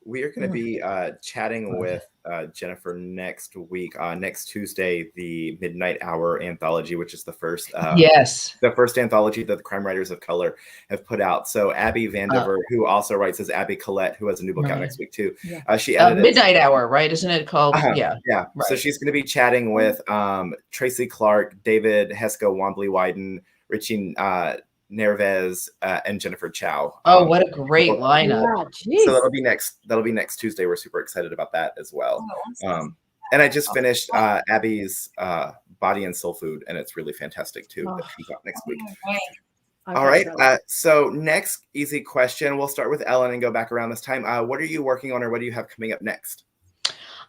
We are going to be chatting with Jennifer next week, next Tuesday, the Midnight Hour anthology, which is the first anthology that the Crime Writers of Color have put out. So Abby Vandiver, who also writes as Abby Collette, who has a new book out next week too. She edited
Midnight Hour, right? Isn't it called?
Yeah. Right. So she's going to be chatting with Tracy Clark, David Hesko Wombly Wyden, Richie Nervez, and Jennifer Chow.
Oh, what a great lineup!
Yeah,
so that'll be next Tuesday. We're super excited about that as well. And I just finished Abby's Body and Soul Food, and it's really fantastic too. That comes out next week. All right. So next easy question. We'll start with Ellen and go back around this time. What are you working on, or what do you have coming up next?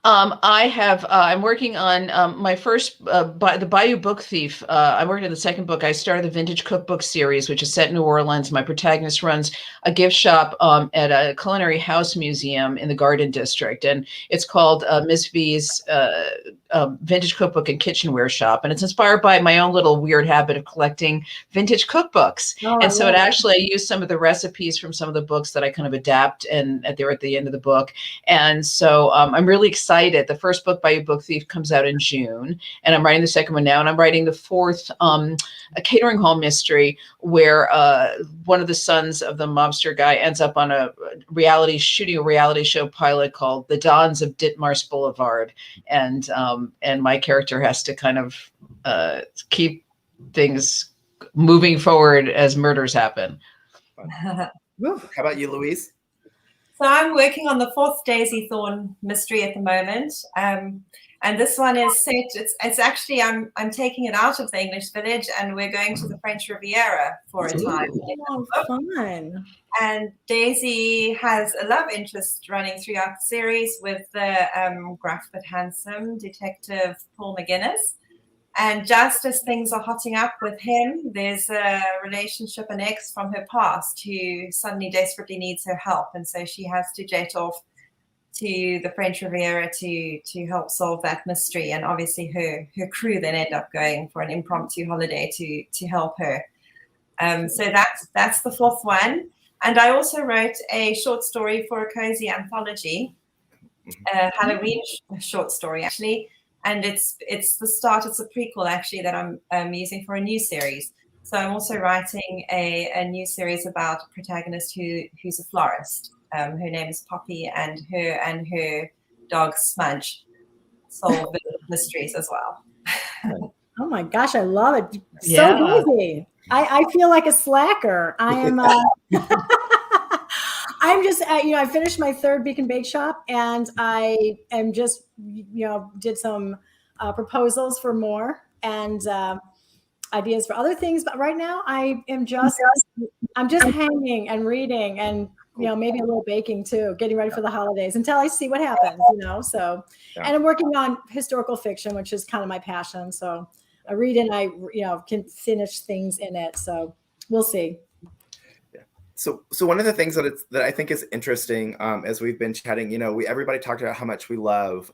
I'm working on my first, the Bayou Book Thief. I'm working on the second book. I started the Vintage Cookbook series, which is set in New Orleans. My protagonist runs a gift shop at a culinary house museum in the Garden District. And it's called Miss V's Vintage Cookbook and Kitchenware Shop. And it's inspired by my own little weird habit of collecting vintage cookbooks.
Oh,
and so I use some of the recipes from some of the books that I kind of adapt, and they're at the end of the book. And so I'm really excited. The first book, Bayou Book Thief, comes out in June, and I'm writing the second one now, and I'm writing the fourth, a Catering Hall Mystery, where one of the sons of the mobster guy ends up on shooting a reality show pilot called The Dons of Ditmars Boulevard, and my character has to kind of keep things moving forward as murders happen.
How about you, Louise?
So I'm working on the fourth Daisy Thorn mystery at the moment, and this one is set. It's actually I'm taking it out of the English village, and we're going to the French Riviera for a time.
Oh, fun!
And Daisy has a love interest running throughout the series with the gruff but handsome detective Paul McGinnis. And just as things are hotting up with him, there's a relationship, an ex from her past, who suddenly desperately needs her help. And so she has to jet off to the French Riviera to help solve that mystery. And obviously her crew then end up going for an impromptu holiday to help her. So that's the fourth one. And I also wrote a short story for a cozy anthology, a Halloween short story, actually. And it's the start. It's a prequel, actually, that I'm using for a new series. So I'm also writing a new series about a protagonist who's a florist. Her name is Poppy, and her dog Smudge solve mysteries as well.
Oh my gosh, I love it! So busy. I feel like a slacker. I am. I'm just, I finished my third Beacon Bakeshop, and I am just, did some proposals for more and ideas for other things. But right now, I'm just hanging and reading, and maybe a little baking too, getting ready for the holidays until I see what happens. So, and I'm working on historical fiction, which is kind of my passion. So I read and I can finish things in it. So we'll see.
So one of the things that I think is interesting as we've been chatting, everybody talked about how much we love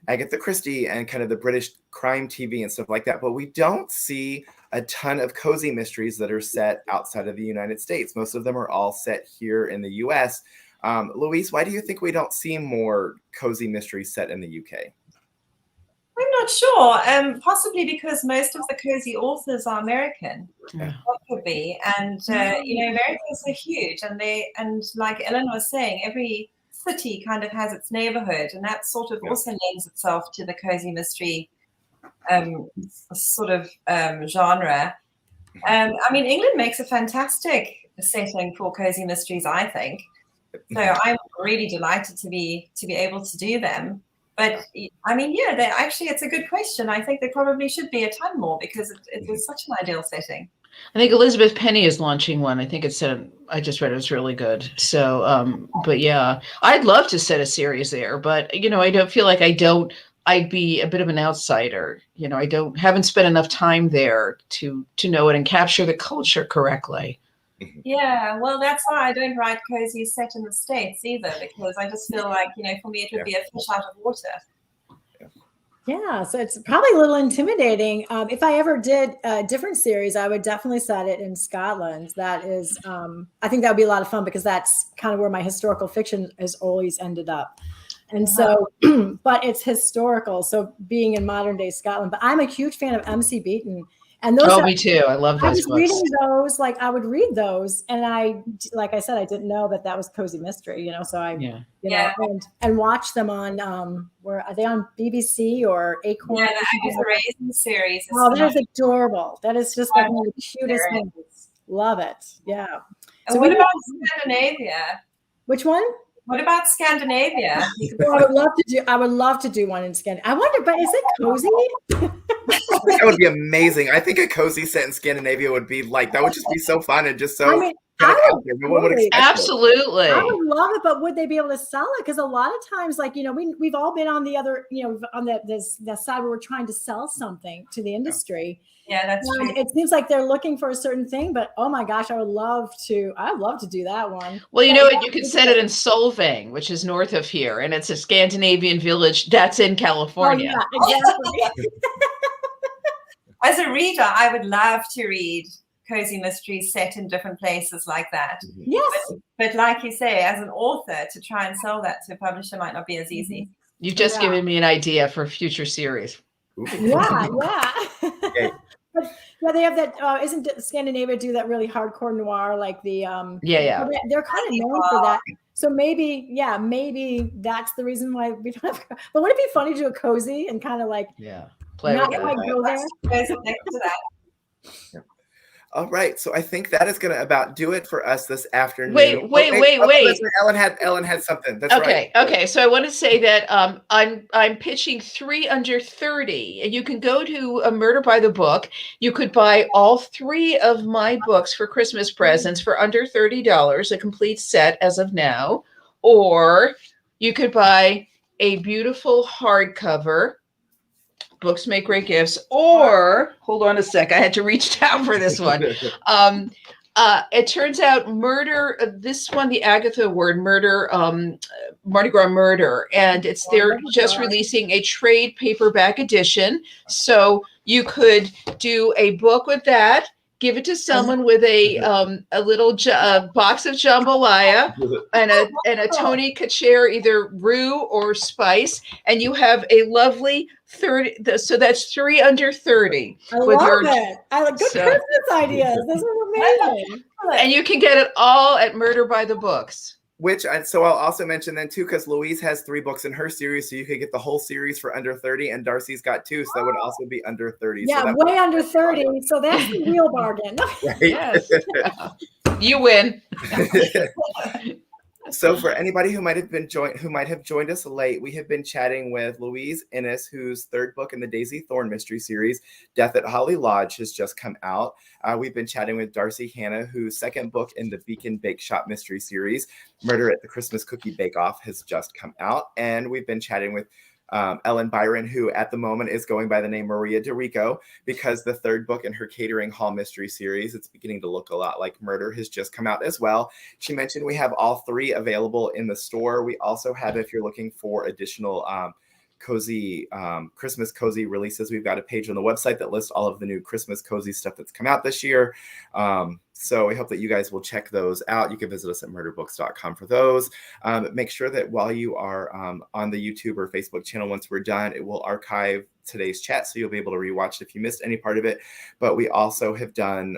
Agatha Christie and kind of the British crime TV and stuff like that, but we don't see a ton of cozy mysteries that are set outside of the United States. Most of them are all set here in the U.S. Louise, why do you think we don't see more cozy mysteries set in the UK?
I'm not sure. Possibly because most of the cozy authors are American.
Yeah.
That could be. And Americans are huge, and like Ellen was saying, every city kind of has its neighborhood, and that sort of also lends itself to the cozy mystery genre. England makes a fantastic setting for cozy mysteries, I think. So I'm really delighted to be able to do them. But it's a good question. I think there probably should be a ton more because it is such an ideal setting.
I think Elizabeth Penny is launching one. I think I just read it was really good. So, but yeah, I'd love to set a series there, but I don't feel like I'd be a bit of an outsider. I haven't spent enough time there to know it and capture the culture correctly.
Yeah, well, that's why I don't write cozy set in the States either, because I just feel like, for me, it would be a fish out of water.
Yeah, so it's probably a little intimidating. If I ever did a different series, I would definitely set it in Scotland. That is, I think that would be a lot of fun because that's kind of where my historical fiction has always ended up. And so, but it's historical. So being in modern day Scotland, but I'm a huge fan of MC Beaton. And those
me too. I love those
I was
books.
reading those, I would read those, and like I said, I didn't know that was cozy mystery, so and watch them on, where are they on BBC or Acorn?
Yeah, the Agatha Raisin series.
Oh, that is adorable. That is just one of the cutest things. Love it. Yeah.
And so what about Scandinavia?
Which one?
What about Scandinavia?
I would love to do one in Scandinavia. I wonder, but is it cozy?
That would be amazing. I think a cozy set in Scandinavia would be like, that would just be so fun and just so
I mean,
kind of
I
out
would
there. No one would
totally-
expect it.
Absolutely.
I would love it, but would they be able to sell it? Because a lot of times, like, you know, we've all been on the other, you know, on the side where we're trying to sell something to the industry.
Yeah, that's
And
true.
it seems like they're looking for a certain thing, but oh my gosh, I'd love to do that one.
Well, you know what? You can set it in Solvang, which is north of here, and it's a Scandinavian village that's in
Oh,
California.
yeah, exactly.
As a reader, I would love to read cozy mysteries set in different places like that.
Yes.
But like you say, as an author, to try and sell that to a publisher might not be as easy.
You've just
Yeah.
given me an idea for a future series.
Ooh.
Yeah, yeah.
Okay.
But yeah, they have that. Isn't Scandinavia do that really hardcore noir, like the
Yeah.
They're kind of known for that. So maybe that's the reason why we don't have. But would it be funny to do a cozy and kind of like
Yeah. Play
not
with
quite
that.
go there?
Goes next to that.
All right, so I think that is going to about do it for us this afternoon.
Wait.
Listen, Ellen had something. That's right.
Okay. So I want to say that I'm pitching 3 under 30. You can go to a Murder by the Book. You could buy all 3 of my books for Christmas presents for under $30, a complete set as of now, or you could buy a beautiful hardcover. Books make great gifts. Or hold on a sec, I had to reach down for this one. It turns out Murder, this one, the Agatha Award, Murder, Mardi Gras Murder, and they're just releasing a trade paperback edition. So you could do a book with that, give it to someone with a little box of jambalaya and a Tony Kacher, either roux or spice, and you have a lovely 30. So that's 3 under 30.
I love it. I like good Christmas ideas. This is amazing.
And you can get it all at Murder by the Books.
So I'll also mention then too, because Louise has 3 books in her series, so you could get the whole series for under 30, and Darcy's got 2, so that would also be under 30.
Yeah,
so
way under 30. So that's the real bargain.
Right?
Yes. You win.
So for anybody who might have joined us late, we have been chatting with Louise Ennis, whose 3rd book in the Daisy Thorne mystery series, Death at Holly Lodge, has just come out. We've been chatting with Darci Hannah, whose 2nd book in the Beacon Bakeshop Mystery Series, Murder at the Christmas Cookie Bake Off, has just come out. And we've been chatting with Ellen Byron, who at the moment is going by the name Maria DiRico, because the 3rd book in her Catering Hall Mystery Series, it's beginning to look a lot like Murder, has just come out as well. She mentioned we have all 3 available in the store. We also have, if you're looking for additional cozy Christmas cozy releases, we've got a page on the website that lists all of the new Christmas cozy stuff that's come out this year. So we hope that you guys will check those out. You can visit us at murderbooks.com for those. Make sure that while you are on the YouTube or Facebook channel, once we're done, it will archive today's chat, so you'll be able to rewatch it if you missed any part of it. But we also have done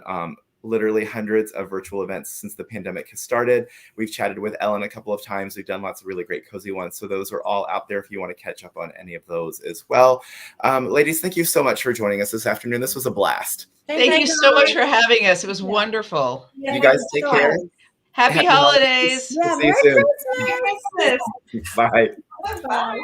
literally hundreds of virtual events since the pandemic has started. We've chatted with Ellen a couple of times. We've done lots of really great cozy ones. So those are all out there if you want to catch up on any of those as well. Ladies, thank you so much for joining us this afternoon. This was a blast.
Thank you so much for having us. It was wonderful.
Yeah,
You guys take care.
Happy holidays.
Yeah,
See you
Merry
soon.
Christmas.
Christmas.
Bye.
Bye.